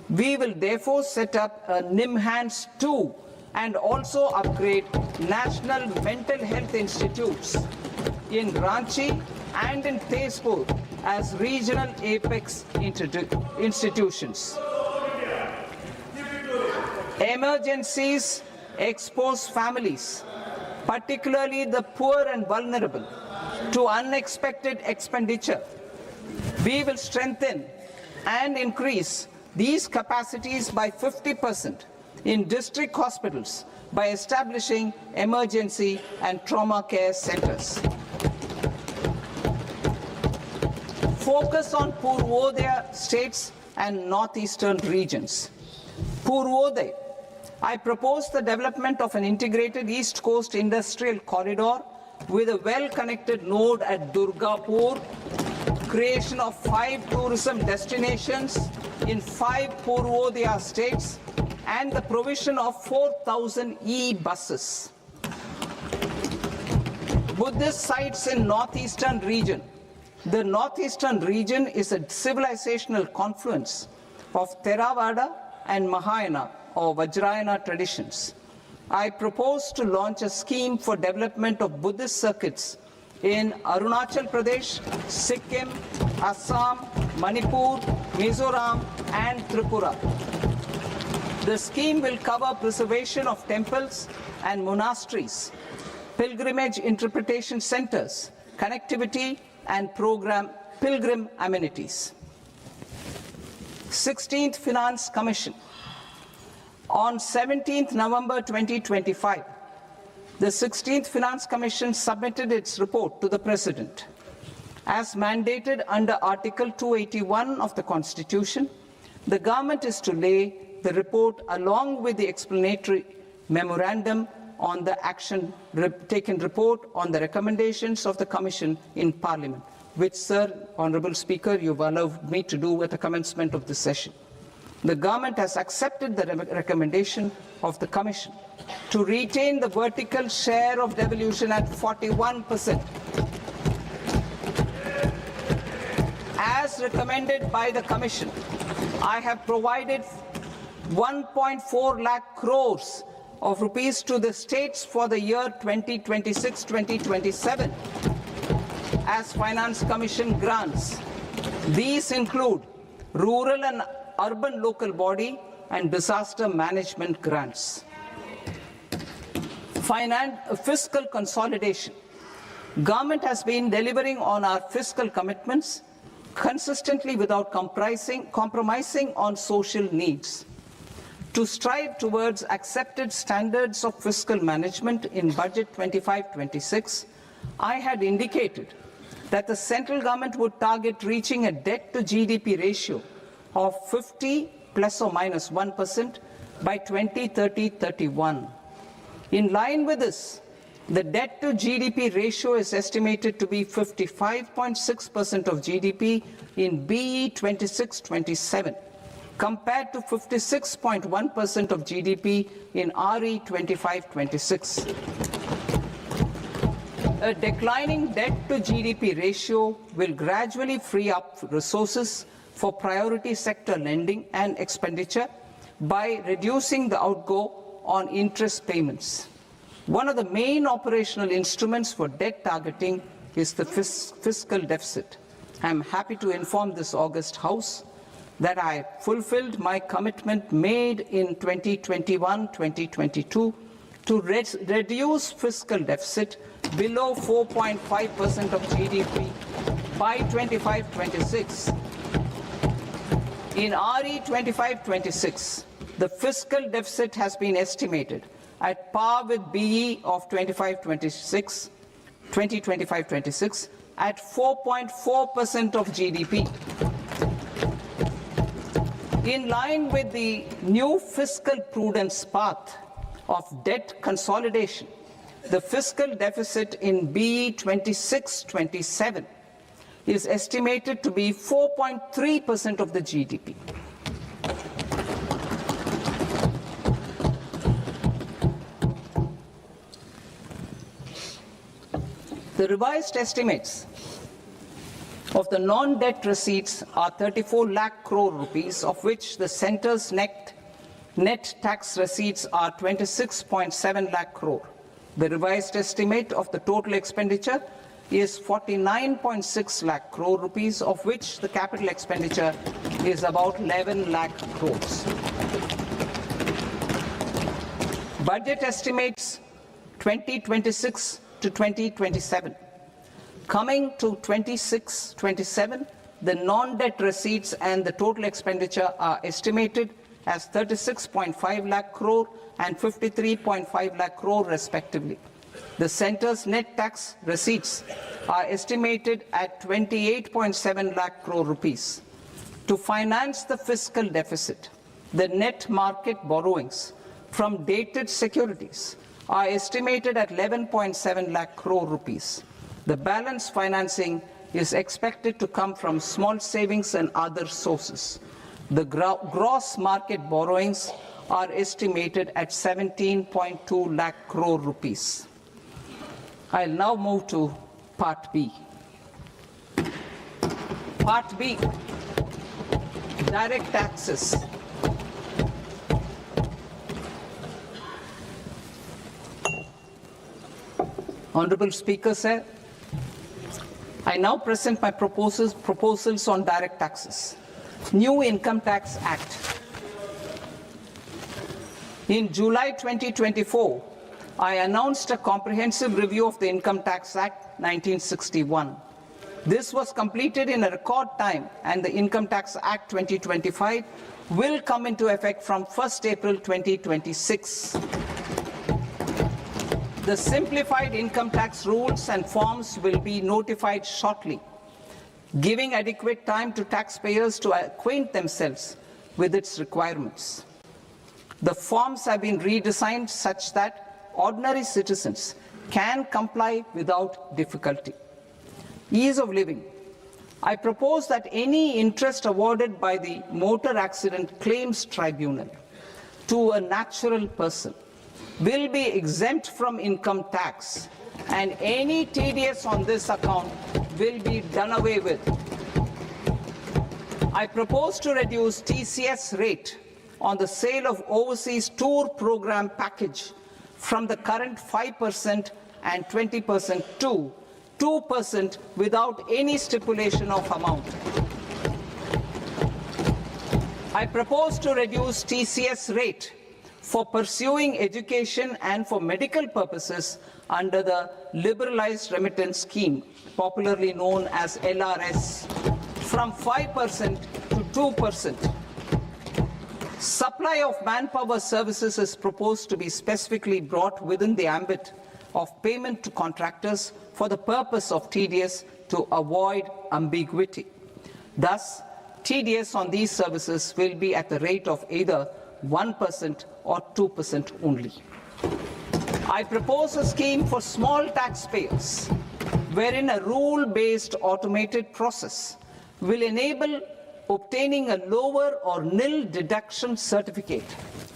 We will therefore set up a NIMHANS 2 and also upgrade national mental health institutes in Ranchi and in Tezpur as regional apex institutions. Emergencies expose families, particularly the poor and vulnerable, to unexpected expenditure. We will strengthen and increase these capacities by 50% in district hospitals by establishing emergency and trauma care centers. Focus on Purvodaya states and northeastern regions. Purvodaya. I propose the development of an integrated East Coast industrial corridor with a well-connected node at Durgapur, creation of 5 tourism destinations in 5 Purvodaya states, and the provision of 4,000 e-buses. Buddhist sites in northeastern region. The northeastern region is a civilizational confluence of Theravada and Mahayana or Vajrayana traditions. I propose to launch a scheme for development of Buddhist circuits in Arunachal Pradesh, Sikkim, Assam, Manipur, Mizoram, and Tripura. The scheme will cover preservation of temples and monasteries, pilgrimage interpretation centers, connectivity, and pilgrim amenities. 16th Finance Commission. On 17th November 2025, the 16th Finance Commission submitted its report to the President. As mandated under Article 281 of the Constitution, the government is to lay the report along with the explanatory memorandum on the action taken report on the recommendations of the Commission in Parliament, which, Sir, Honourable Speaker, you've allowed me to do at the commencement of this session. The government has accepted the recommendation of the Commission to retain the vertical share of devolution at 41%. As recommended by the Commission, I have provided 1.4 lakh crores of rupees to the states for the year 2026-2027 as Finance Commission grants. These include rural and urban local body and disaster management grants. Fiscal consolidation. Government has been delivering on our fiscal commitments consistently without compromising on social needs. To strive towards accepted standards of fiscal management in Budget 25-26, I had indicated that the central government would target reaching a debt to GDP ratio of 50 plus or minus 1% by 2030-31. In line with this, the debt to GDP ratio is estimated to be 55.6% of GDP in BE 26-27, compared to 56.1% of GDP in RE 25-26. A declining debt to GDP ratio will gradually free up resources for priority sector lending and expenditure by reducing the outgo on interest payments. One of the main operational instruments for debt targeting is the fiscal deficit. I am happy to inform this august House that I fulfilled my commitment made in 2021-2022 to reduce fiscal deficit below 4.5% of GDP by 25-26. In RE 25-26, the fiscal deficit has been estimated at par with BE of 2025-26 at 4.4% of GDP. In line with the new fiscal prudence path of debt consolidation, the fiscal deficit in BE 26-27 is estimated to be 4.3% of the GDP. The revised estimates of the non-debt receipts are 34 lakh crore rupees, of which the centre's net tax receipts are 26.7 lakh crore. The revised estimate of the total expenditure is 49.6 lakh crore rupees, of which the capital expenditure is about 11 lakh crores. Budget estimates 2026 to 2027. Coming to 26-27, the non-debt receipts and the total expenditure are estimated as 36.5 lakh crore and 53.5 lakh crore respectively. The centre's net tax receipts are estimated at 28.7 lakh crore rupees. To finance the fiscal deficit, the net market borrowings from dated securities are estimated at 11.7 lakh crore rupees. The balance financing is expected to come from small savings and other sources. The gross market borrowings are estimated at 17.2 lakh crore rupees. I'll now move to Part B. Part B, direct taxes. Honorable Speaker, sir, I now present my proposals on direct taxes. New Income Tax Act. In July 2024, I announced a comprehensive review of the Income Tax Act 1961. This was completed in a record time, and the Income Tax Act 2025 will come into effect from 1st April 2026. The simplified income tax rules and forms will be notified shortly, giving adequate time to taxpayers to acquaint themselves with its requirements. The forms have been redesigned such that ordinary citizens can comply without difficulty. Ease of living. I propose that any interest awarded by the Motor Accident Claims Tribunal to a natural person will be exempt from income tax, and any TDS on this account will be done away with. I propose to reduce TCS rate on the sale of overseas tour program package from the current 5% and 20% to 2% without any stipulation of amount. I propose to reduce TCS rate for pursuing education and for medical purposes under the Liberalized Remittance Scheme, popularly known as LRS, from 5% to 2%. Supply of manpower services is proposed to be specifically brought within the ambit of payment to contractors for the purpose of TDS to avoid ambiguity. Thus, TDS on these services will be at the rate of either 1% or 2% only. I propose a scheme for small taxpayers, wherein a rule-based automated process will enable obtaining a lower or nil deduction certificate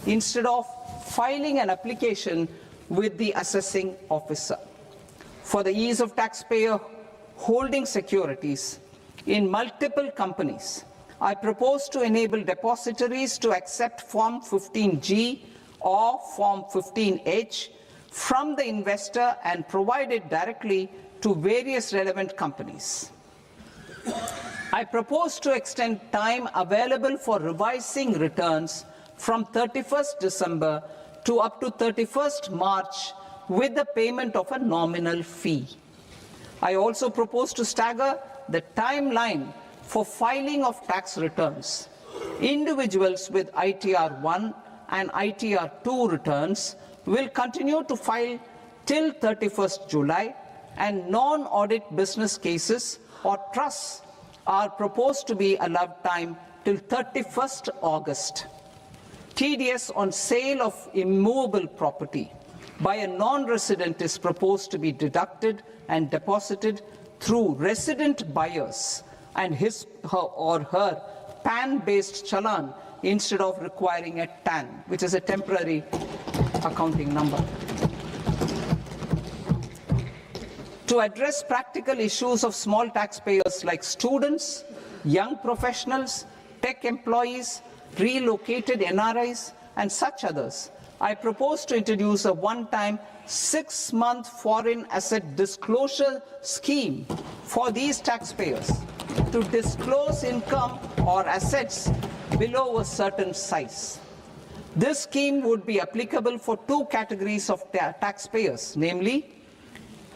instead of filing an application with the assessing officer. For the ease of taxpayer holding securities in multiple companies, I propose to enable depositories to accept Form 15G or Form 15H from the investor and provide it directly to various relevant companies. I propose to extend time available for revising returns from 31st December to up to 31st March with the payment of a nominal fee. I also propose to stagger the timeline for filing of tax returns. Individuals with ITR 1 and ITR 2 returns will continue to file till 31st July, and non-audit business cases or trusts are proposed to be allowed time till 31st August. TDS on sale of immovable property by a non-resident is proposed to be deducted and deposited through resident buyers and his or her PAN-based challan instead of requiring a TAN, which is a temporary accounting number. To address practical issues of small taxpayers like students, young professionals, tech employees, relocated NRIs, and such others, I propose to introduce a one-time 6-month foreign asset disclosure scheme for these taxpayers to disclose income or assets below a certain size. This scheme would be applicable for two categories of taxpayers, namely,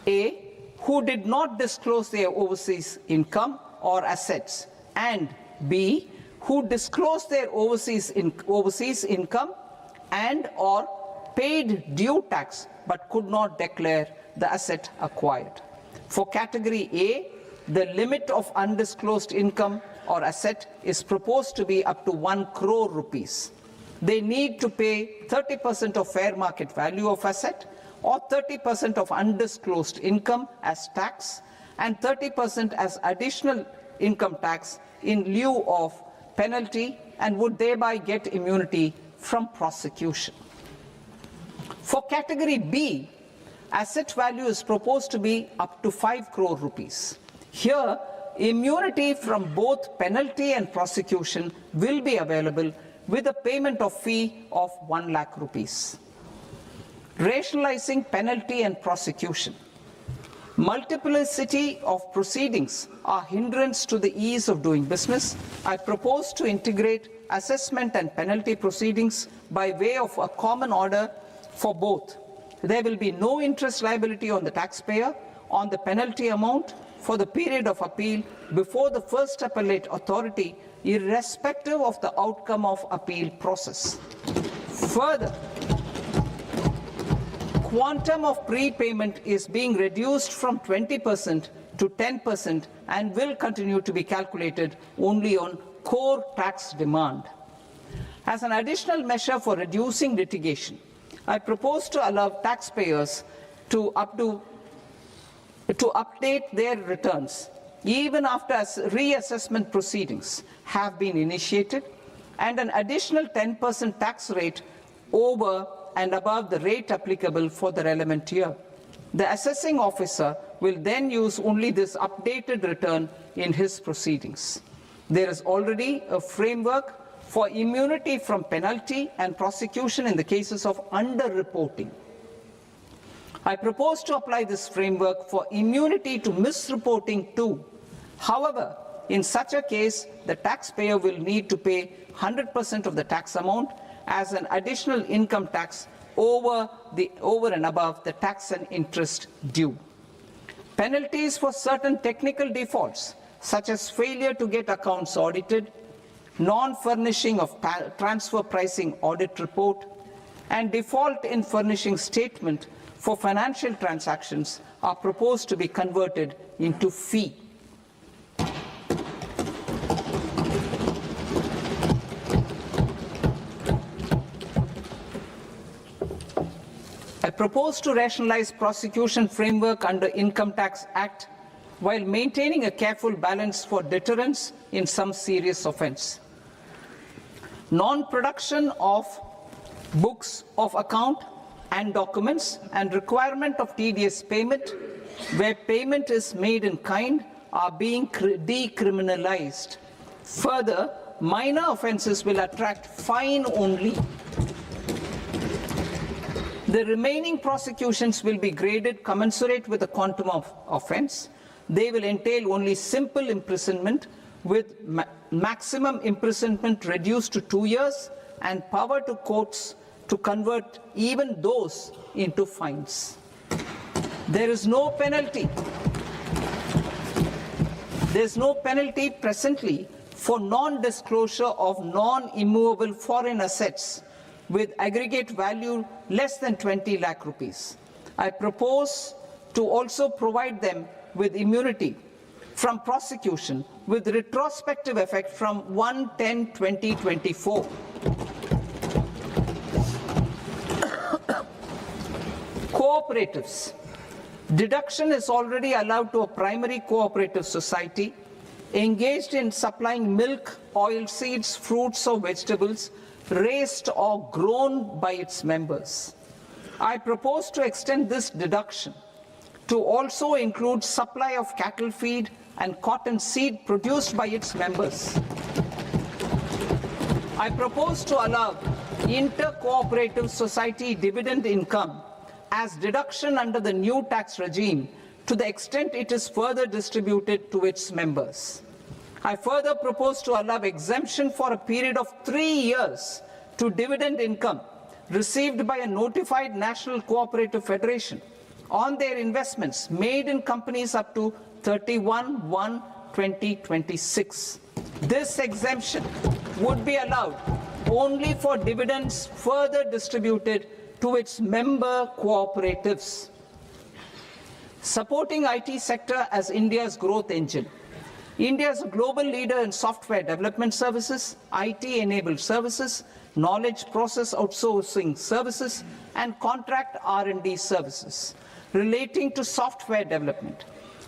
A, who did not disclose their overseas income or assets, and B, who disclosed their overseas income and or paid due tax but could not declare the asset acquired. For category A, the limit of undisclosed income or asset is proposed to be up to 1 crore rupees. They need to pay 30% of fair market value of asset or 30% of undisclosed income as tax and 30% as additional income tax in lieu of penalty, and would thereby get immunity from prosecution. For category B, asset value is proposed to be up to 5 crore rupees. Here, immunity from both penalty and prosecution will be available with a payment of fee of 1 lakh rupees. Rationalizing penalty and prosecution. Multiplicity of proceedings are hindrance to the ease of doing business. I propose to integrate assessment and penalty proceedings by way of a common order for both. There will be no interest liability on the taxpayer on the penalty amount for the period of appeal before the first appellate authority, irrespective of the outcome of appeal process. Further, quantum of prepayment is being reduced from 20% to 10% and will continue to be calculated only on core tax demand. As an additional measure for reducing litigation, I propose to allow taxpayers to update their returns even after reassessment proceedings have been initiated, and an additional 10% tax rate over and above the rate applicable for the relevant year. The assessing officer will then use only this updated return in his proceedings. There is already a framework for immunity from penalty and prosecution in the cases of underreporting. I propose to apply this framework for immunity to misreporting too. However, in such a case, the taxpayer will need to pay 100% of the tax amount as an additional income tax over and above the tax and interest due. Penalties for certain technical defaults, such as failure to get accounts audited, non-furnishing of transfer pricing audit report, and default in furnishing statement for financial transactions, are proposed to be converted into fee. propose to rationalize prosecution framework under Income Tax Act while maintaining a careful balance for deterrence in some serious offence. Non-production of books of account and documents and requirement of TDS payment where payment is made in kind are being decriminalized. Further, minor offences will attract fine only. The remaining prosecutions will be graded commensurate with the quantum of offence. They will entail only simple imprisonment with maximum imprisonment reduced to 2 years and power to courts to convert even those into fines. There is no penalty. There is no penalty presently for non-disclosure of non-immovable foreign assets with aggregate value less than 20 lakh rupees. I propose to also provide them with immunity from prosecution with retrospective effect from 1/10/2024. Cooperatives. Deduction is already allowed to a primary cooperative society engaged in supplying milk, oilseeds, fruits or vegetables raised or grown by its members. I propose to extend this deduction to also include supply of cattle feed and cotton seed produced by its members. I propose to allow inter-cooperative society dividend income as deduction under the new tax regime to the extent it is further distributed to its members. I further propose to allow exemption for a period of 3 years to dividend income received by a notified national cooperative federation on their investments made in companies up to 31/1/2026. This exemption would be allowed only for dividends further distributed to its member cooperatives. Supporting IT sector as India's growth engine. India is a global leader in software development services, IT-enabled services, knowledge process outsourcing services, and contract R&D services relating to software development.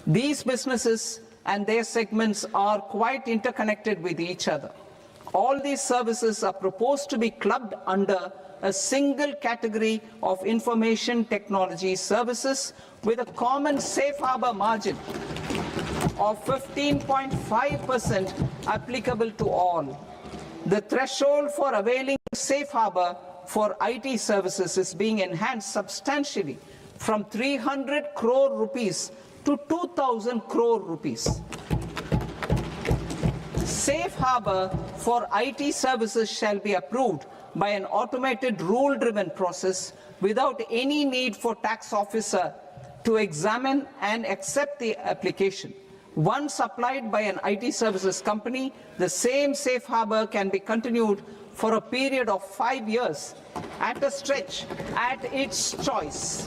These businesses and their segments are quite interconnected with each other. All these services are proposed to be clubbed under a single category of information technology services with a common safe harbor margin of 15.5% applicable to all. The threshold for availing safe harbor for IT services is being enhanced substantially from 300 crore rupees to 2,000 crore rupees. Safe harbor for IT services shall be approved by an automated rule-driven process without any need for tax officer to examine and accept the application. Once applied by an IT services company, the same safe harbor can be continued for a period of 5 years at a stretch at its choice.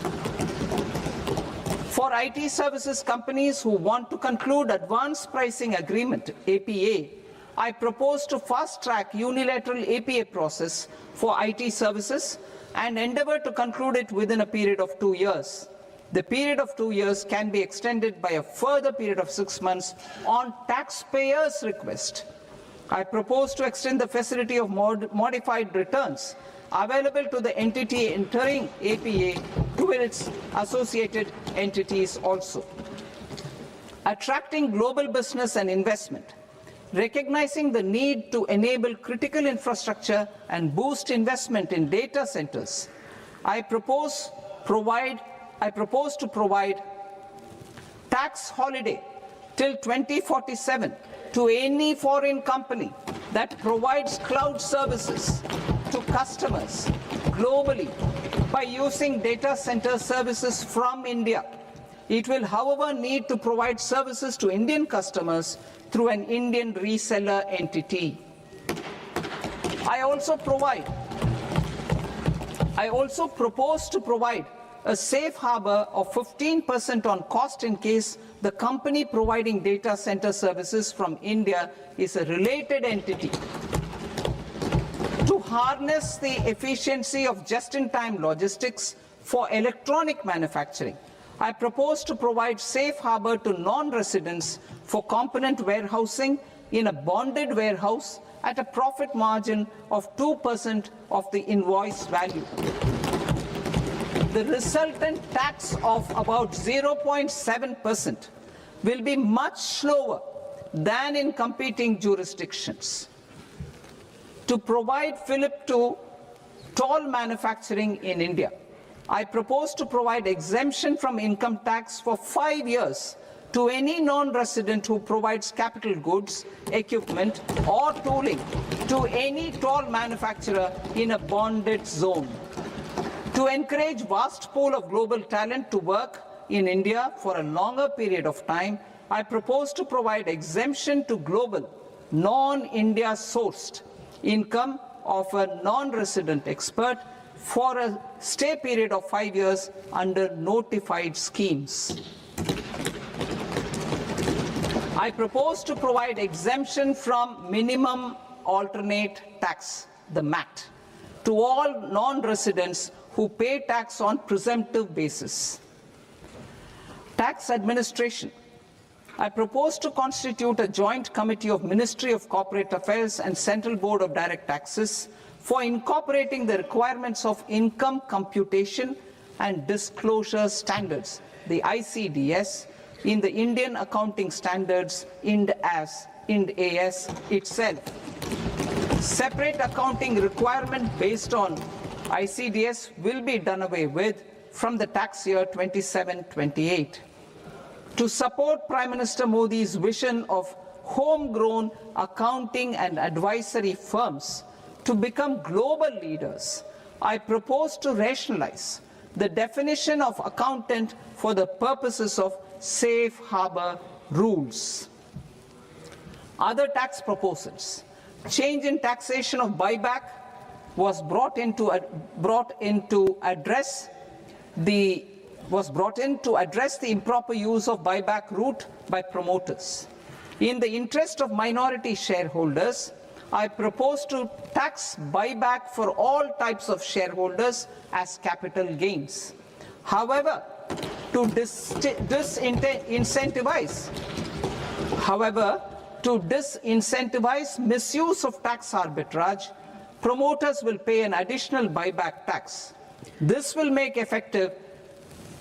For IT services companies who want to conclude advanced pricing agreement, APA, I propose to fast-track unilateral APA process for IT services and endeavor to conclude it within a period of 2 years. The period of 2 years can be extended by a further period of 6 months on taxpayers' request. I propose to extend the facility of modified returns available to the entity entering APA to its associated entities also. Attracting global business and investment. Recognizing the need to enable critical infrastructure and boost investment in data centers, I propose to provide tax holiday till 2047 to any foreign company that provides cloud services to customers globally by using data center services from India. It will, however, need to provide services to Indian customers through an Indian reseller entity. I also propose to provide a safe harbor of 15% on cost in case the company providing data center services from India is a related entity. To harness the efficiency of just-in-time logistics For electronic manufacturing, I propose to provide safe harbor to non-residents for component warehousing in a bonded warehouse at a profit margin of 2% of the invoice value. The resultant tax of about 0.7% will be much lower than in competing jurisdictions. To provide fillip to toll manufacturing in India, I propose to provide exemption from income tax for 5 years to any non-resident who provides capital goods, equipment, or tooling to any toll manufacturer in a bonded zone. To encourage vast pool of global talent to work in India for a longer period of time, I propose to provide exemption to global, non-India sourced income of a non-resident expert for a stay period of 5 years under notified schemes. I propose to provide exemption from minimum alternate tax, the MAT, to all non-residents who pay tax on presumptive basis. Tax administration. I propose to constitute a joint committee of Ministry of Corporate Affairs and Central Board of Direct Taxes for incorporating the requirements of income computation and disclosure standards, the ICDS, in the Indian Accounting Standards, IND AS itself. Separate accounting requirement based on ICDS will be done away with from the tax year 27-28. To support Prime Minister Modi's vision of homegrown accounting and advisory firms to become global leaders, I propose to rationalize the definition of accountant for the purposes of safe harbor rules. Other tax proposals. Change in taxation of buyback was brought in to address the improper use of buyback route by promoters. In the interest of minority shareholders, I propose to tax buyback for all types of shareholders as capital gains. However, to disincentivize misuse of tax arbitrage, promoters will pay an additional buyback tax. This will make effective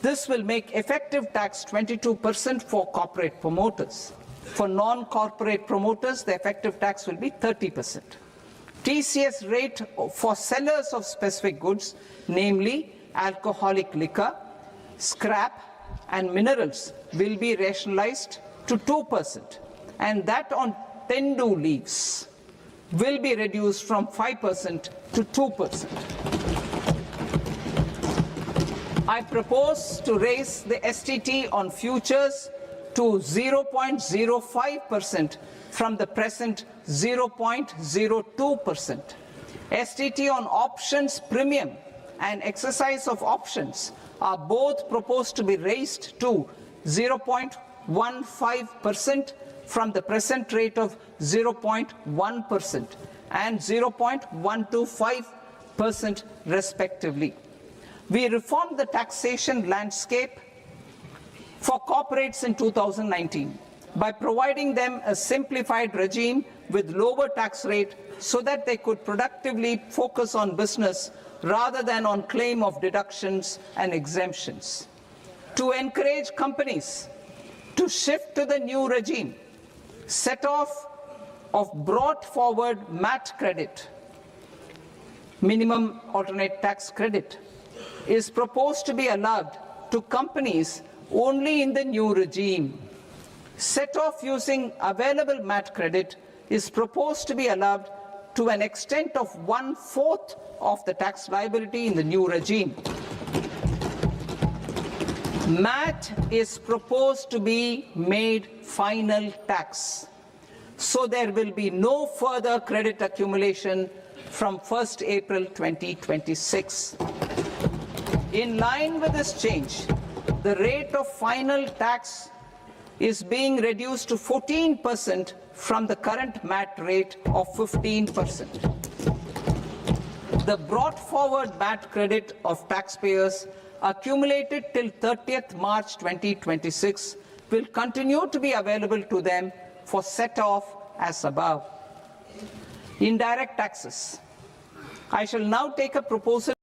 tax 22% for corporate promoters. For non-corporate promoters, the effective tax will be 30%. TCS rate for sellers of specific goods, namely alcoholic liquor, scrap, and minerals, will be rationalized to 2%, and that on tendu leaves will be reduced from 5% to 2%. I propose to raise the STT on futures to 0.05% from the present 0.02%. STT on options premium and exercise of options are both proposed to be raised to 0.15% from the present rate of 0.1% and 0.125% respectively. We reformed the taxation landscape for corporates in 2019 by providing them a simplified regime with lower tax rate so that they could productively focus on business rather than on claim of deductions and exemptions. To encourage companies to shift to the new regime, set off of brought forward MAT credit, minimum alternate tax credit, is proposed to be allowed to companies only in the new regime. Set off using available MAT credit is proposed to be allowed to an extent of 1/4 of the tax liability in the new regime. MAT is proposed to be made final tax, so there will be no further credit accumulation from 1st April 2026. In line with this change, the rate of final tax is being reduced to 14% from the current MAT rate of 15%. The brought forward MAT credit of taxpayers accumulated till 30th March 2026 will continue to be available to them for set-off as above. Indirect taxes. I shall now take a proposal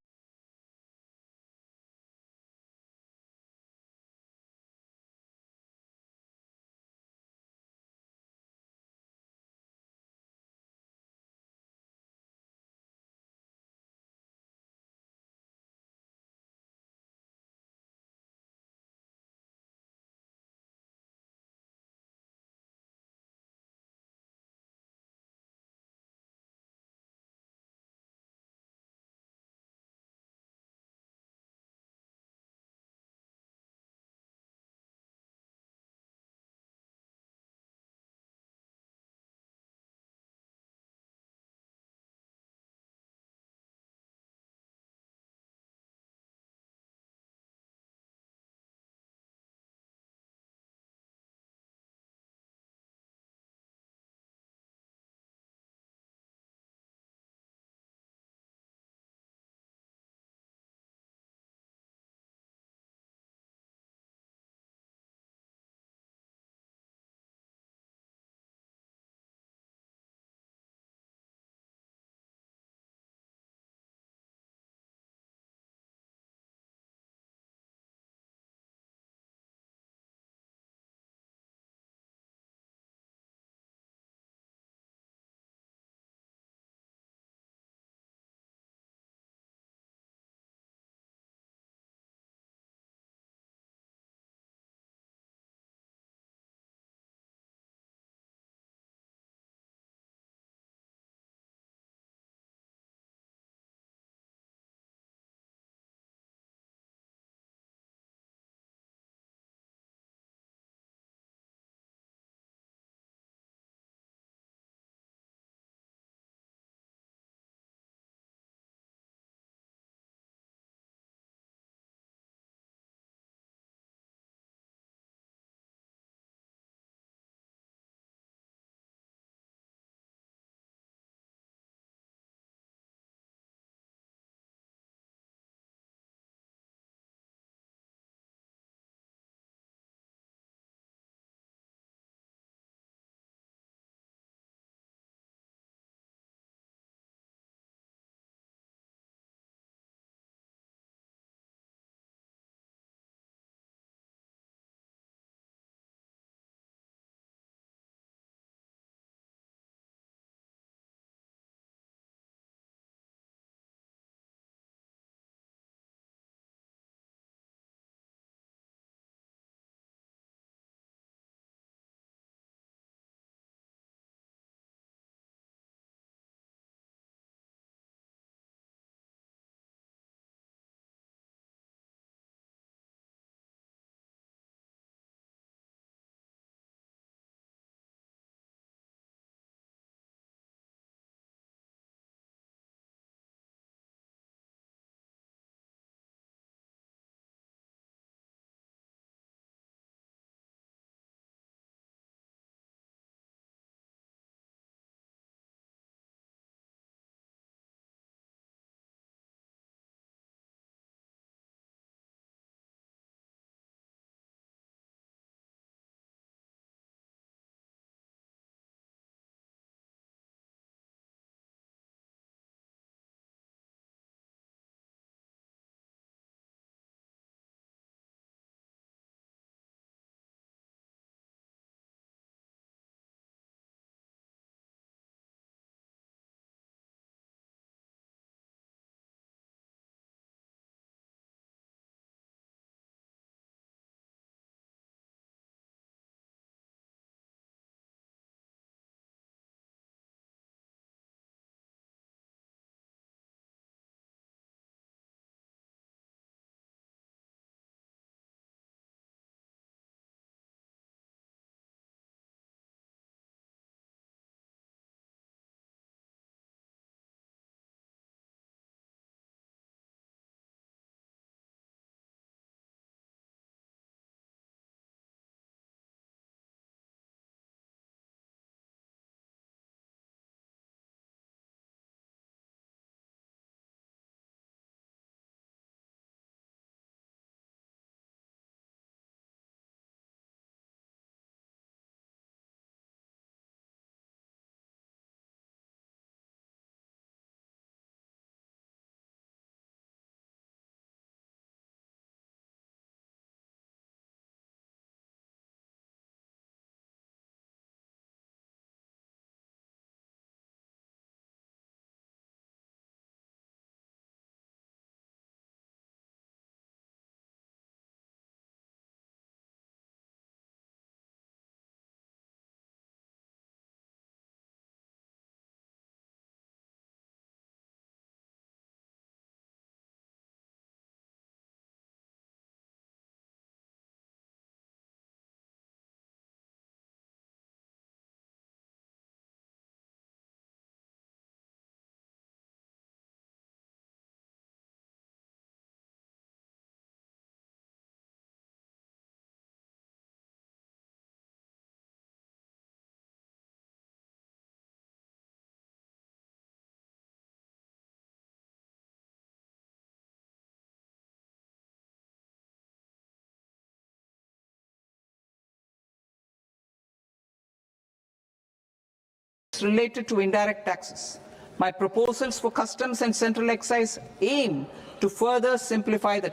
benefits related to indirect taxes. My proposals for customs and central excise aim to further simplify the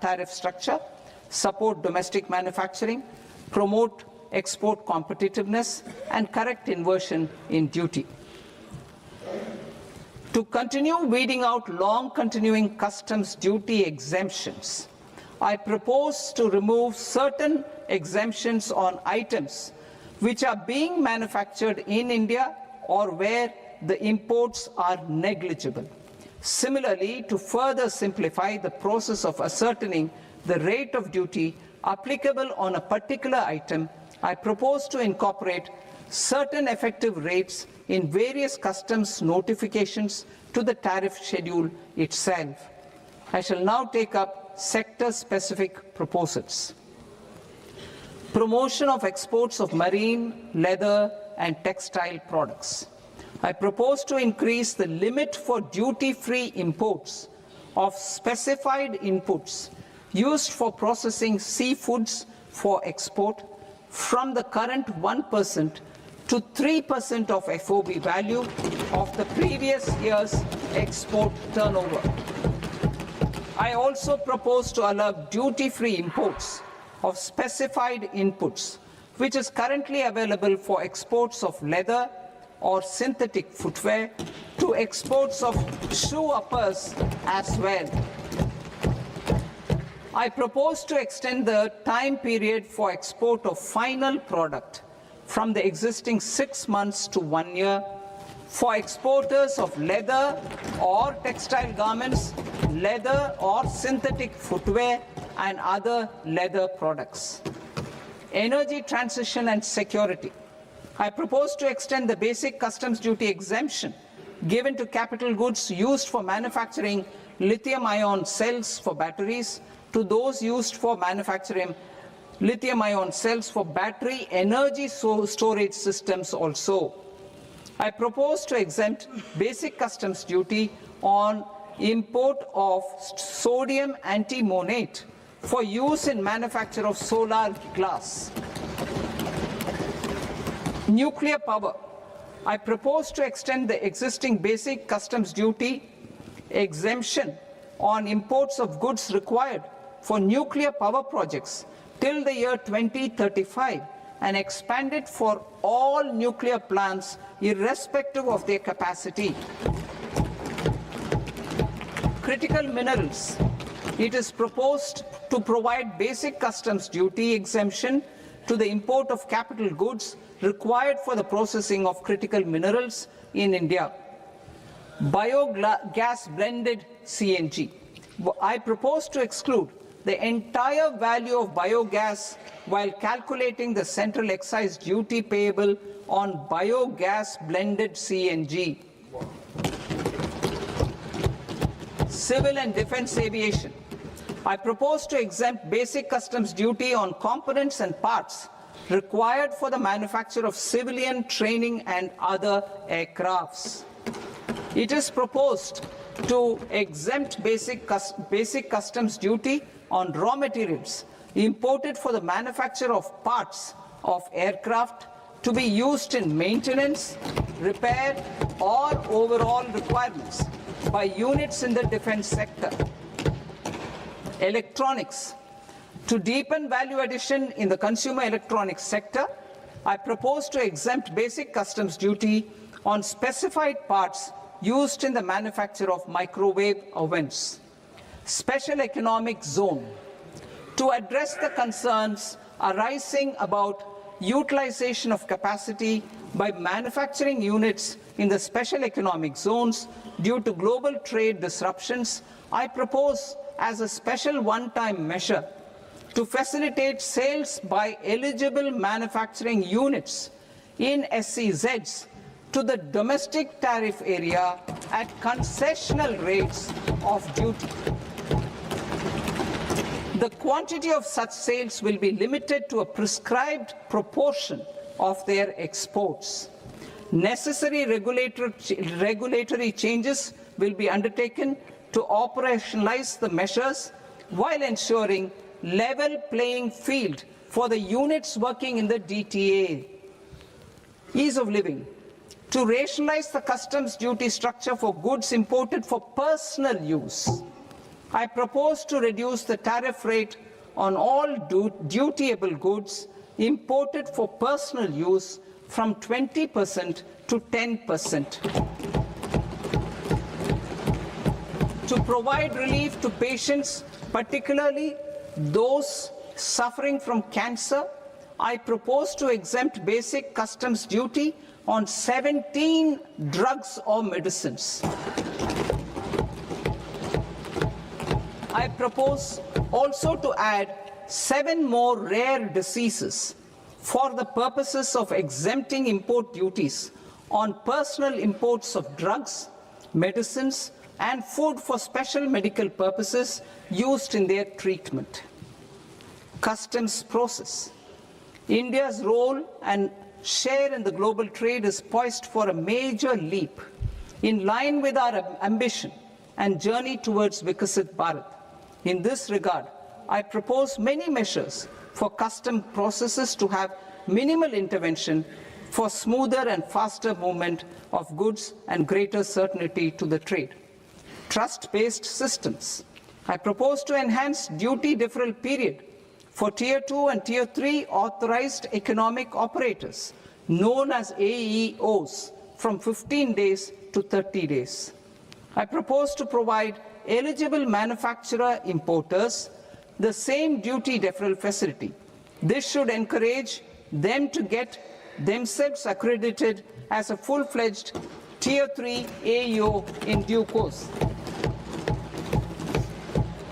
tariff structure, support domestic manufacturing, promote export competitiveness, and correct inversion in duty. To continue weeding out long-continuing customs duty exemptions, I propose to remove certain exemptions on items which are being manufactured in India or where the imports are negligible. Similarly, to further simplify the process of ascertaining the rate of duty applicable on a particular item, I propose to incorporate certain effective rates in various customs notifications to the tariff schedule itself. I shall now take up sector-specific proposals. Promotion of exports of marine, leather, and textile products. I propose to increase the limit for duty-free imports of specified inputs used for processing seafoods for export from the current 1% to 3% of FOB value of the previous year's export turnover. I also propose to allow duty-free imports of specified inputs, which is currently available for exports of leather or synthetic footwear, to exports of shoe uppers as well. I propose to extend the time period for export of final product from the existing 6 months to 1 year for exporters of leather or textile garments, leather or synthetic footwear, and other leather products. Energy transition and security. I propose to extend the basic customs duty exemption given to capital goods used for manufacturing lithium-ion cells for batteries to those used for manufacturing lithium-ion cells for battery energy storage systems also. I propose to exempt basic customs duty on import of sodium antimonate for use in manufacture of solar glass. Nuclear power. I propose to extend the existing basic customs duty exemption on imports of goods required for nuclear power projects till the year 2035 and expand it for all nuclear plants irrespective of their capacity. Critical minerals. It is proposed to provide basic customs duty exemption to the import of capital goods required for the processing of critical minerals in India. Biogas blended CNG. I propose to exclude the entire value of biogas while calculating the central excise duty payable on biogas blended CNG. Civil and defense aviation. I propose to exempt basic customs duty on components and parts required for the manufacture of civilian training and other aircrafts. It is proposed to exempt basic customs duty on raw materials imported for the manufacture of parts of aircraft to be used in maintenance, repair, or overall requirements by units in the defense sector. Electronics. To deepen value addition in the consumer electronics sector, I propose to exempt basic customs duty on specified parts used in the manufacture of microwave ovens. Special economic zone. To address the concerns arising about utilization of capacity by manufacturing units in the special economic zones due to global trade disruptions, I propose as a special one-time measure to facilitate sales by eligible manufacturing units in SEZs to the domestic tariff area at concessional rates of duty. The quantity of such sales will be limited to a prescribed proportion of their exports. Necessary regulatory changes will be undertaken to operationalize the measures while ensuring level playing field for the units working in the DTA. Ease of living. To rationalize the customs duty structure for goods imported for personal use, I propose to reduce the tariff rate on all dutiable goods imported for personal use from 20% to 10%. To provide relief to patients, particularly those suffering from cancer, I propose to exempt basic customs duty on 17 drugs or medicines. I propose also to add 7 more rare diseases for the purposes of exempting import duties on personal imports of drugs, medicines, and food for special medical purposes used in their treatment. Customs process. India's role and share in the global trade is poised for a major leap in line with our ambition and journey towards Vikasit Bharat. In this regard, I propose many measures for custom processes to have minimal intervention for smoother and faster movement of goods and greater certainty to the trade. Trust-based systems. I propose to enhance duty deferral period for Tier 2 and Tier 3 authorized economic operators, known as AEOs, from 15 days to 30 days. I propose to provide eligible manufacturer importers the same duty deferral facility. This should encourage them to get themselves accredited as a full-fledged Tier 3 AEO in due course.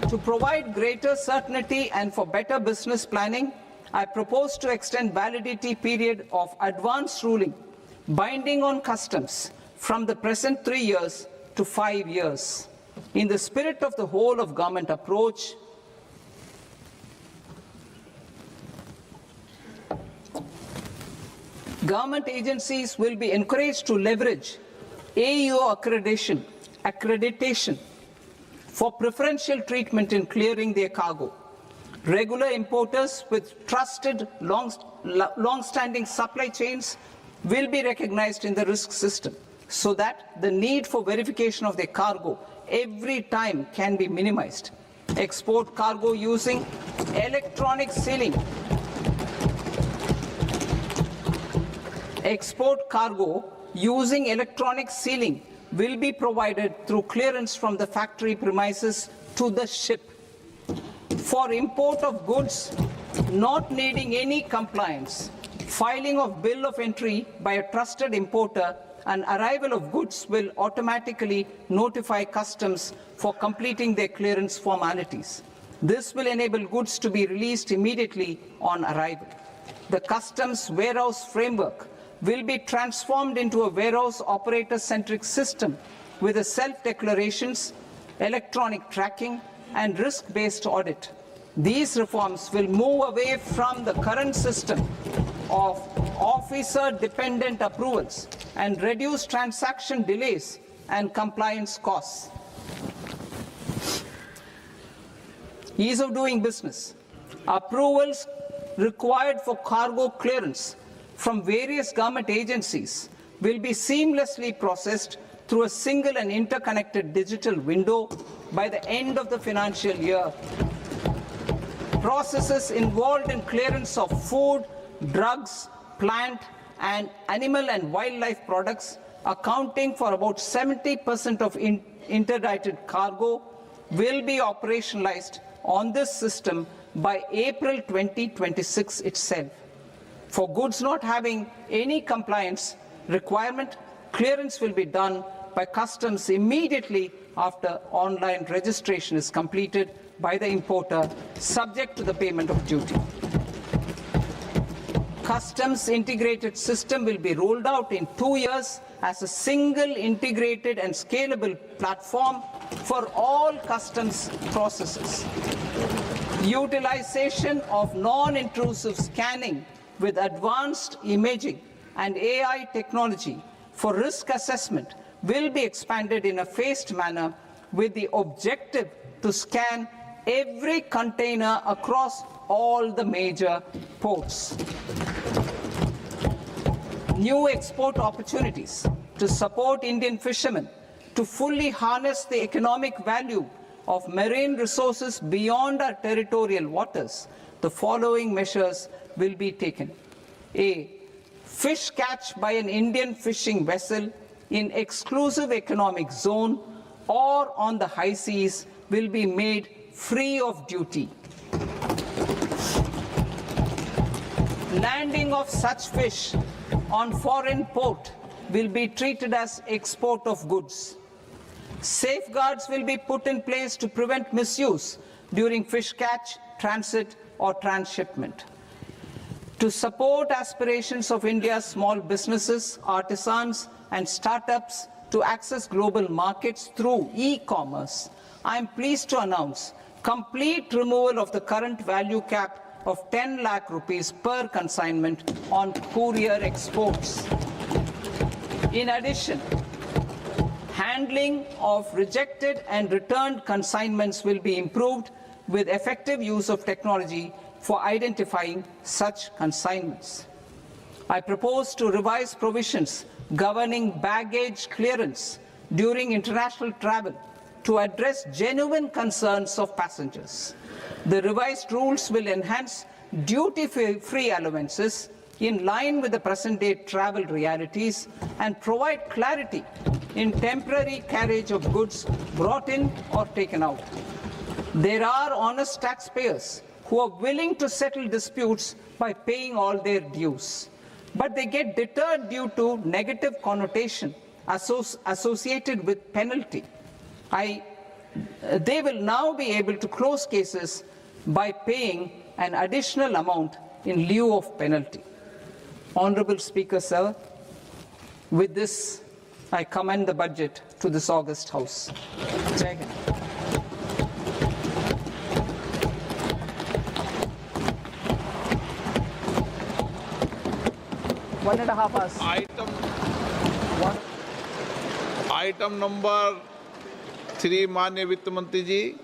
To provide greater certainty and for better business planning, I propose to extend validity period of advance ruling binding on customs from the present 3 years to 5 years. In the spirit of the whole of government approach, government agencies will be encouraged to leverage AEO accreditation for preferential treatment in clearing their cargo. Regular importers with trusted long-standing supply chains will be recognized in the risk system so that the need for verification of their cargo every time can be minimized. Export cargo using electronic sealing. Export cargo using electronic sealing will be provided through clearance from the factory premises to the ship. For import of goods not needing any compliance, filing of bill of entry by a trusted importer and arrival of goods will automatically notify customs for completing their clearance formalities. This will enable goods to be released immediately on arrival. The customs warehouse framework will be transformed into a warehouse operator-centric system with a self-declarations, electronic tracking, and risk-based audit. These reforms will move away from the current system of officer-dependent approvals and reduce transaction delays and compliance costs. Ease of doing business. Approvals required for cargo clearance from various government agencies will be seamlessly processed through a single and interconnected digital window by the end of the financial year. Processes involved in clearance of food, drugs, plant, and animal and wildlife products, accounting for about 70% of interdicted cargo, will be operationalized on this system by April 2026 itself. For goods not having any compliance requirement, clearance will be done by customs immediately after online registration is completed by the importer, subject to the payment of duty. Customs integrated system will be rolled out in 2 years as a single integrated and scalable platform for all customs processes. Utilization of non-intrusive scanning with advanced imaging and AI technology for risk assessment will be expanded in a phased manner with the objective to scan every container across all the major ports. new export opportunities to support Indian fishermen to fully harness the economic value of marine resources beyond our territorial waters, the following measures will be taken. A. Fish catch by an Indian fishing vessel in exclusive economic zone or on the high seas will be made free of duty. Landing of such fish on foreign port will be treated as export of goods. Safeguards will be put in place to prevent misuse during fish catch, transit or transshipment. To support aspirations of India's small businesses, artisans and startups to access global markets through e-commerce, I am pleased to announce complete removal of the current value cap of 10 lakh rupees per consignment on courier exports. In addition, handling of rejected and returned consignments will be improved with effective use of technology for identifying such consignments. I propose to revise provisions governing baggage clearance during international travel to address genuine concerns of passengers. The revised rules will enhance duty-free allowances in line with the present-day travel realities and provide clarity in temporary carriage of goods brought in or taken out. There are honest taxpayers who are willing to settle disputes by paying all their dues, but they get deterred due to negative connotation associated with penalty. They will now be able to close cases by paying an additional amount in lieu of penalty. Honorable Speaker, sir, with this, I commend the budget to this august House. Jai Hind. One and a half hours. Item number 3 माननीय वित्त मंत्री जी।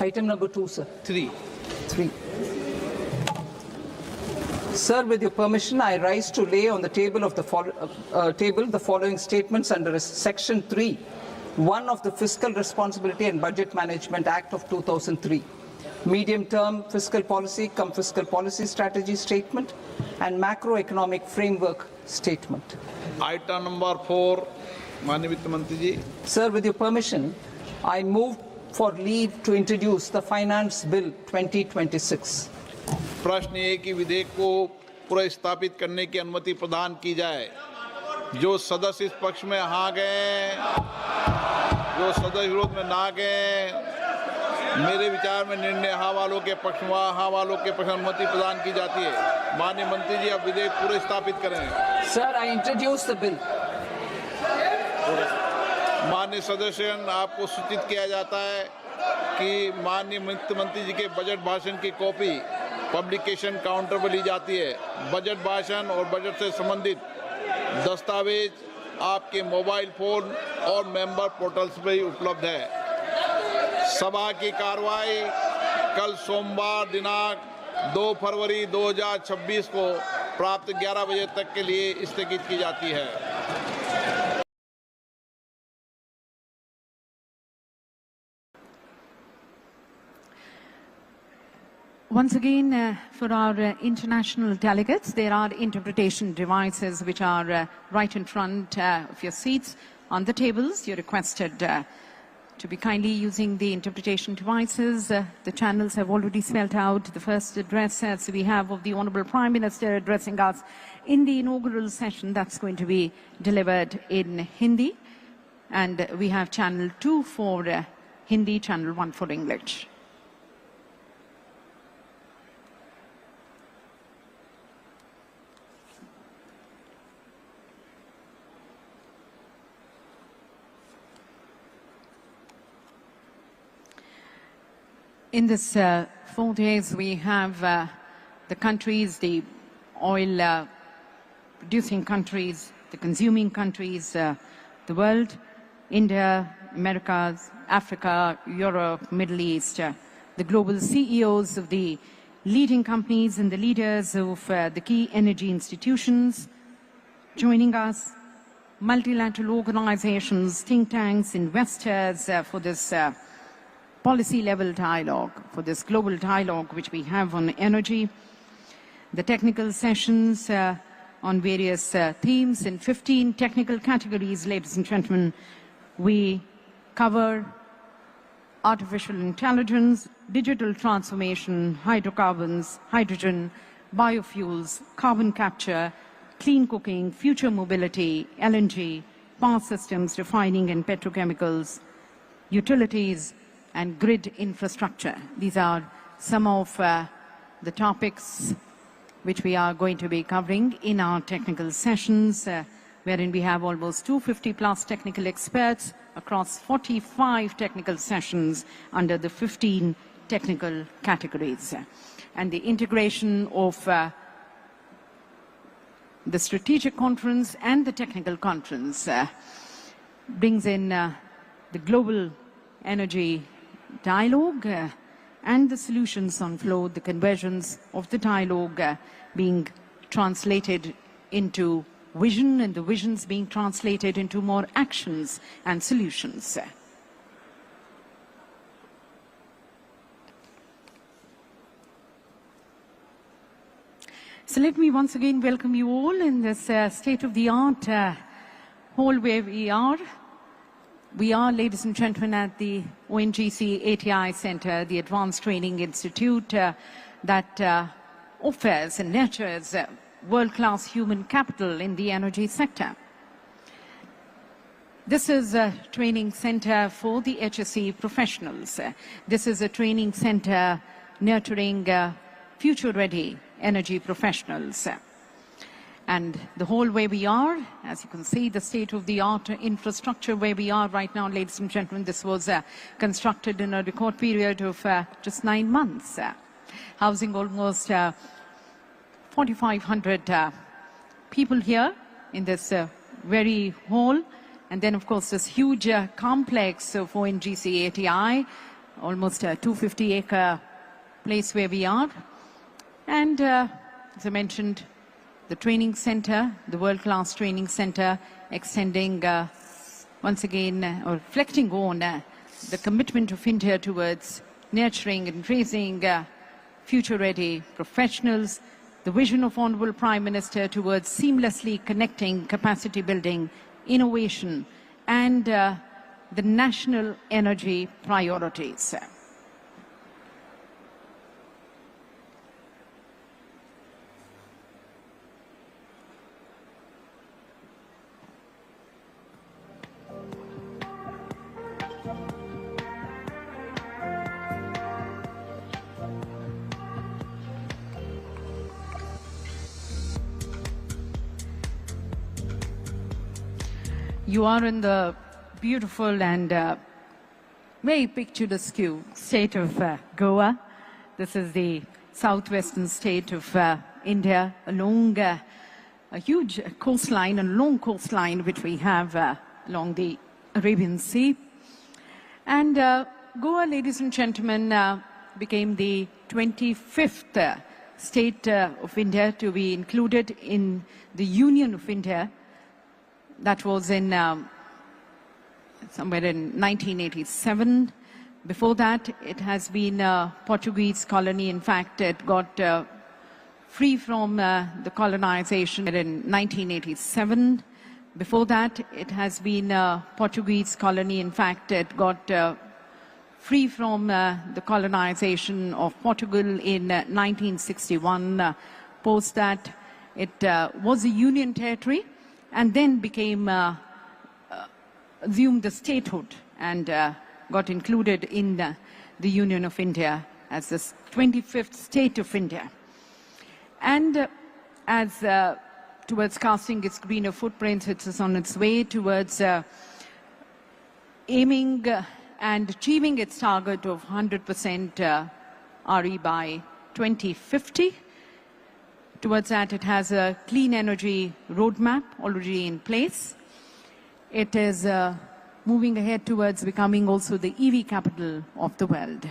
Item number 2, sir. 3. Sir, with your permission, I rise to lay on the table of the following statements under Section 3, 1 of the Fiscal Responsibility and Budget Management Act of 2003. Medium-term fiscal policy, fiscal policy strategy statement, and macroeconomic framework statement. Item number 4, माननीय वित्त मंत्री जी। Sir, with your permission, I move for leave to introduce the Finance Bill 2026. प्रश्न ये कि विधेयक को पुनर्स्थापित करने की अनुमति प्रदान की जाए। जो सदस्य इस पक्ष में हाँ गए, जो सदस्य विरोध में ना गए, मेरे विचार में निर्णय हाँ वालों के पक्ष में हाँ वालों के पक्ष में अनुमति प्रदान की जाती है। माननीय मंत्री जी, अब विधेयक पूरे स्थापित करें। Sir, I introduce the bill. माननीय सदस्यगण, आपको सूचित किया जाता है कि माननीय वित्त मंत्री जी के बजट भाषण की कॉपी पब्लिकेशन काउंटर पर ली जाती है। बजट भाषण और बजट से संबंधित दस्तावेज आपके मोबाइल फोन और मेंबर पोर्टल्स पर ही उपलब्ध है। सभा की कार्रवाई कल सोमवार दिनांक 2 फरवरी 2026 को प्राप्त 11 बजे तक के लिए स्थगित की जाती है। Once again, for our international delegates, there are interpretation devices which are right in front of your seats on the tables. You're requested to be kindly using the interpretation devices. The channels have already spelled out the first address as we have of the Honourable Prime Minister addressing us in the inaugural session. That's going to be delivered in Hindi. And we have channel 2 for Hindi, channel 1 for English. In this 4 days, we have the countries, the oil producing countries, the consuming countries, the world, India, Americas, Africa, Europe, Middle East, the global CEOs of the leading companies and the leaders of the key energy institutions joining us, multilateral organizations, think tanks, investors for this policy-level dialogue, for this global dialogue which we have on energy, the technical sessions on various themes in 15 technical categories, ladies and gentlemen. We cover artificial intelligence, digital transformation, hydrocarbons, hydrogen, biofuels, carbon capture, clean cooking, future mobility, LNG, power systems, refining and petrochemicals, utilities, and grid infrastructure. These are some of the topics which we are going to be covering in our technical sessions, wherein we have almost 250 plus technical experts across 45 technical sessions under the 15 technical categories. And the integration of the strategic conference and the technical conference brings in the global energy dialogue and the solutions on flow, the conversions of the dialogue being translated into vision, and the visions being translated into more actions and solutions. So let me once again welcome you all in this state-of-the-art hall where we are. We are, ladies and gentlemen, at the ONGC ATI Center, the Advanced Training Institute that offers and nurtures world-class human capital in the energy sector. This is a training center for the HSE professionals. This is a training center nurturing future-ready energy professionals. And the whole where we are, as you can see, the state-of-the-art infrastructure where we are right now, ladies and gentlemen, this was constructed in a record period of just 9 months, housing almost 4,500 people here in this very hall. And then, of course, this huge complex of ONGC ATI, almost a 250-acre place where we are. And as I mentioned, the training center, the world-class training center, extending once again, or reflecting on the commitment of India towards nurturing and raising future-ready professionals, the vision of Honorable Prime Minister towards seamlessly connecting capacity building, innovation, and the national energy priorities. You are in the beautiful and very picturesque state of Goa. This is the southwestern state of India, along a huge coastline, a long coastline which we have along the Arabian Sea. And Goa, ladies and gentlemen, became the 25th state of India to be included in the Union of India. That was in somewhere in 1987. Before that, it has been a Portuguese colony. In fact, it got free from the colonization in 1987. Before that, it has been a Portuguese colony. In fact, it got free from the colonization of Portugal in 1961. Post that, it was a union territory, and then became, assumed the statehood and got included in the Union of India as the 25th state of India. And as towards casting its greener footprints, it is on its way towards aiming and achieving its target of 100% RE by 2050. Towards that, it has a clean energy roadmap already in place. It is moving ahead towards becoming also the EV capital of the world.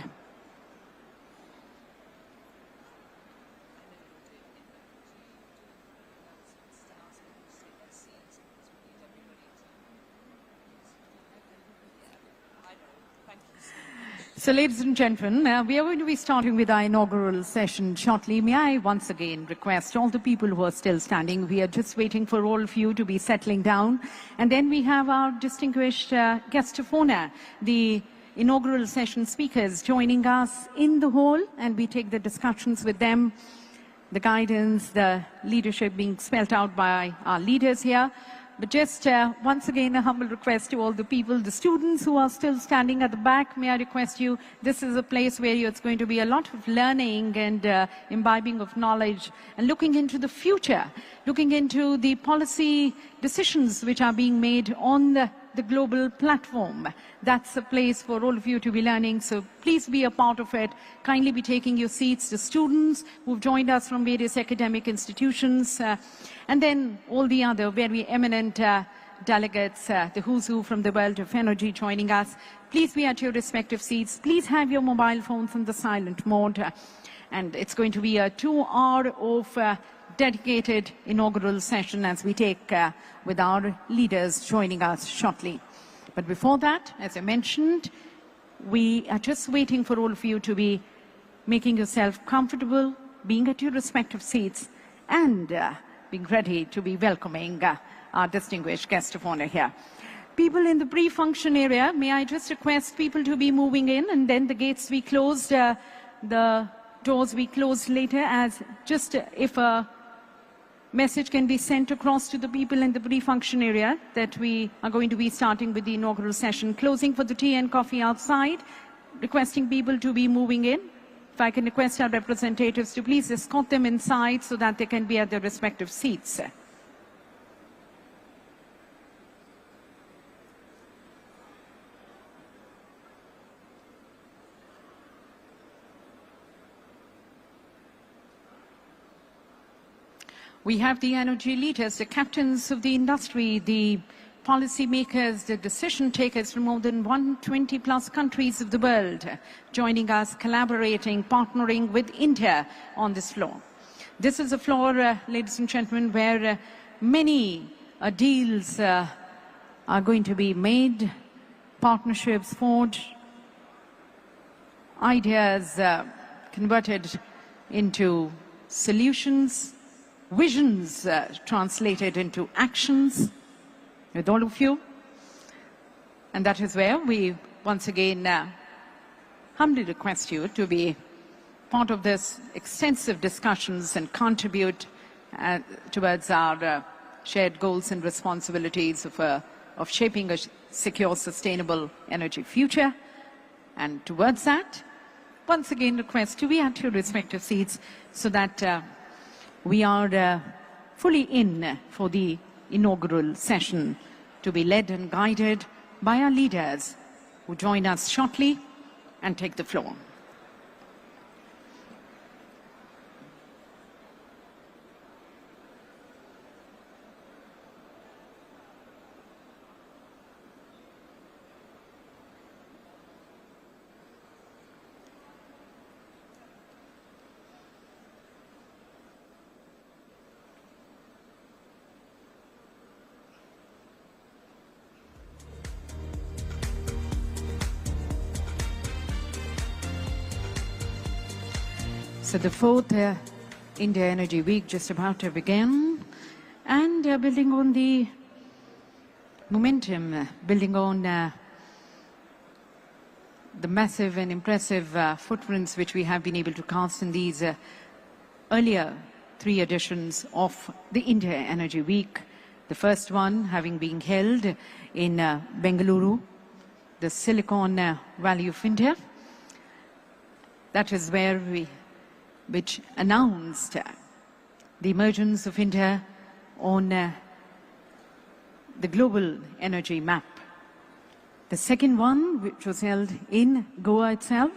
So, ladies and gentlemen, we are going to be starting with our inaugural session shortly. May I once again request all the people who are still standing, we are just waiting for all of you to be settling down. And then we have our distinguished guest of honor, the inaugural session speakers joining us in the hall, and we take the discussions with them, the guidance, the leadership being spelled out by our leaders here. But just once again, a humble request to all the people, the students who are still standing at the back, may I request you, this is a place where it's going to be a lot of learning and imbibing of knowledge and looking into the future, looking into the policy decisions which are being made on the global platform. That's a place for all of you to be learning, so please be a part of it. Kindly be taking your seats. The students who've joined us from various academic institutions, and then all the other very eminent delegates, the who's who from the world of energy joining us. Please be at your respective seats. Please have your mobile phones in the silent mode. And it's going to be a 2-hour of dedicated inaugural session as we take with our leaders joining us shortly. But before that, as I mentioned, we are just waiting for all of you to be making yourself comfortable, being at your respective seats, and being ready to be welcoming our distinguished guest of honor here. People in the pre-function area, may I just request people to be moving in, and then the gates we closed, the doors we closed later, as just if a message can be sent across to the people in the pre-function area that we are going to be starting with the inaugural session, closing for the tea and coffee outside, requesting people to be moving in. If I can request our representatives to please escort them inside so that they can be at their respective seats. We have the energy leaders, the captains of the industry, the policy makers, the decision takers from more than 120 plus countries of the world joining us, collaborating, partnering with India on this floor. This is a floor, ladies and gentlemen, where many deals are going to be made, partnerships forged, ideas converted into solutions, visions translated into actions with all of you. And that is where we once again humbly request you to be part of this extensive discussions and contribute towards our shared goals and responsibilities of shaping a secure, sustainable energy future. And towards that, once again request to be at your respective seats so that we are fully in for the inaugural session to be led and guided by our leaders who join us shortly and take the floor. So the fourth India Energy Week just about to begin, and building on the momentum, building on the massive and impressive footprints which we have been able to cast in these earlier 3 editions of the India Energy Week. The first one having been held in Bengaluru, the Silicon Valley of India. That is where which announced the emergence of India on the global energy map. The second one, which was held in Goa itself.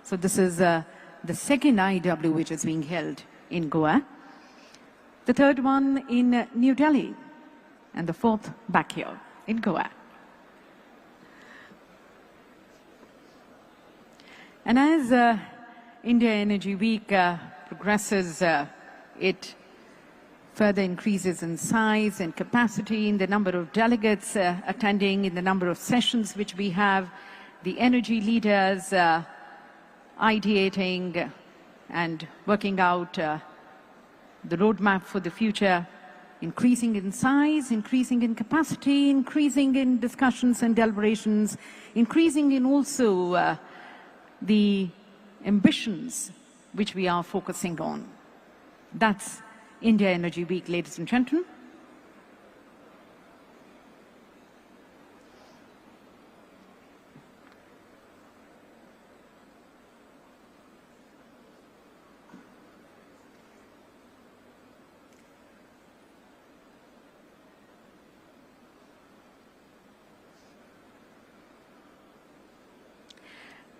So this is the second IW which is being held in Goa. The third one in New Delhi, and the fourth back here in Goa. And as India Energy Week progresses, it further increases in size and capacity, in the number of delegates attending, in the number of sessions which we have. the energy leaders ideating and working out the roadmap for the future, increasing in size, increasing in capacity, increasing in discussions and deliberations, increasing in also the ambitions which we are focusing on. That's India Energy Week, ladies and gentlemen.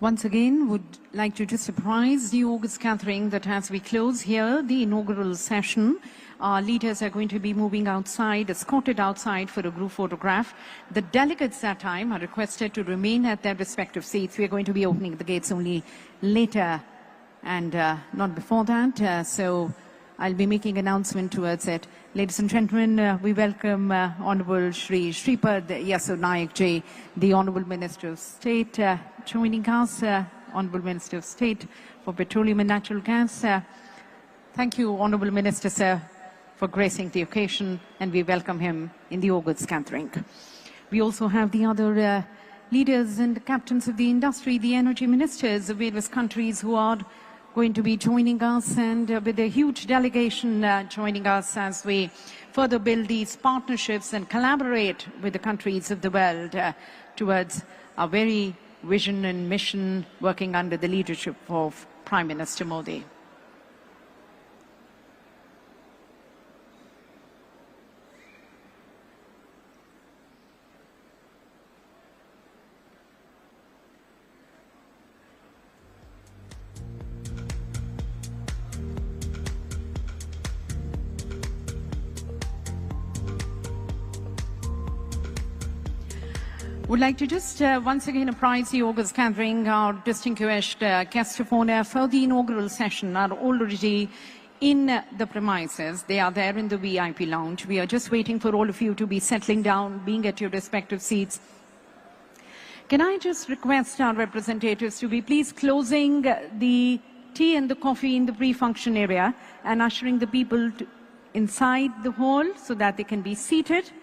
Once again, would like to just surprise the August gathering that as we close here the inaugural session, our leaders are going to be moving outside, escorted outside for a group photograph. The delegates that time are requested to remain at their respective seats. We are going to be opening the gates only later and not before that. So I'll be making announcement towards it. Ladies and gentlemen, we welcome Honorable Shri Shripad Yasso Naik Ji, the Honorable Minister of State, joining us, Honorable Minister of State for Petroleum and Natural Gas. Thank you, Honorable Minister, sir, for gracing the occasion, and we welcome him in the August gathering. We also have the other leaders and captains of the industry, the energy ministers of various countries who are going to be joining us, and with a huge delegation joining us as we further build these partnerships and collaborate with the countries of the world towards our very vision and mission, working under the leadership of Prime Minister Modi. Would like to just once again apprise the August gathering, our distinguished guests of honor for the inaugural session are already in the premises. They are there in the VIP lounge. We are just waiting for all of you to be settling down, being at your respective seats. Can I just request our representatives to be please closing the tea and the coffee in the pre-function area and ushering the people inside the hall so that they can be seated.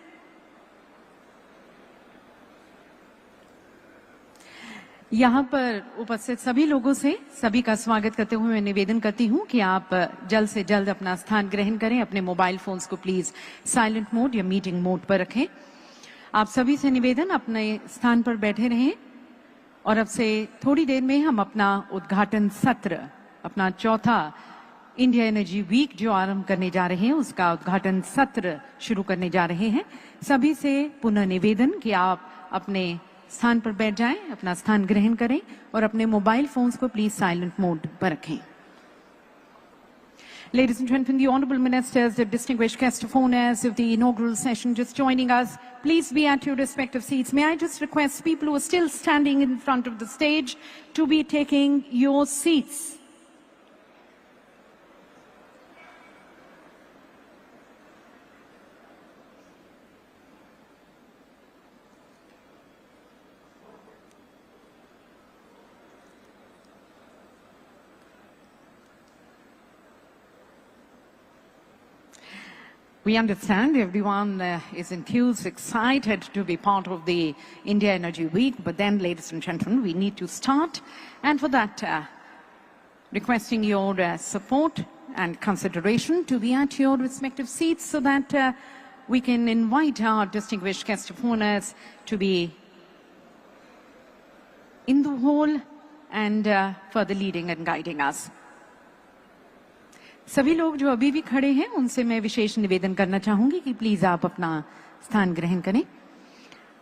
यहाँ पर उपस्थित सभी लोगों से सभी का स्वागत करते हुए मैं निवेदन करती हूं कि आप जल्द से जल्द अपना स्थान ग्रहण करें, अपने मोबाइल फोन्स को प्लीज साइलेंट मोड या मीटिंग मोड पर रखें। आप सभी से निवेदन अपने स्थान पर बैठे रहें और अब से थोड़ी देर में हम अपना उद्घाटन सत्र, अपना चौथा इंडिया एनर्जी वीक जो आरंभ करने जा रहे हैं उसका उद्घाटन सत्र शुरू करने जा रहे हैं। सभी से पुनः निवेदन कि आप अपने स्थान पर बैठ जाएं, अपना स्थान ग्रहण करें और अपने मोबाइल फोन्स को प्लीज साइलेंट मोड पर रखें। Ladies and gentlemen, the honorable ministers, the distinguished guests of honors of the inaugural session just joining us, please be at your respective seats. May I just request people who are still standing in front of the stage to be taking your seats. We understand everyone is enthused, excited to be part of the India Energy Week, but then, ladies and gentlemen, we need to start. And for that, requesting your support and consideration to be at your respective seats so that we can invite our distinguished guests of honors to be in the hall and further leading and guiding us. सभी लोग जो अभी भी खड़े हैं उनसे मैं विशेष निवेदन करना चाहूंगी कि प्लीज आप अपना स्थान ग्रहण करें।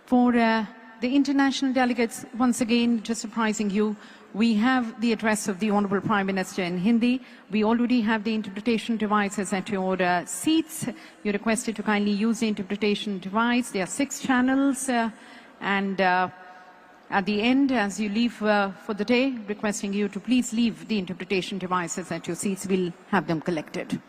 For the international delegates, once again, just surprising you, we have the address of the Honorable Prime Minister in Hindi. We already have the interpretation devices at your seats. You're requested to kindly use the interpretation device. There are 6 channels and at the end, as you leave for the day, requesting you to please leave the interpretation devices at your seats. We'll have them collected.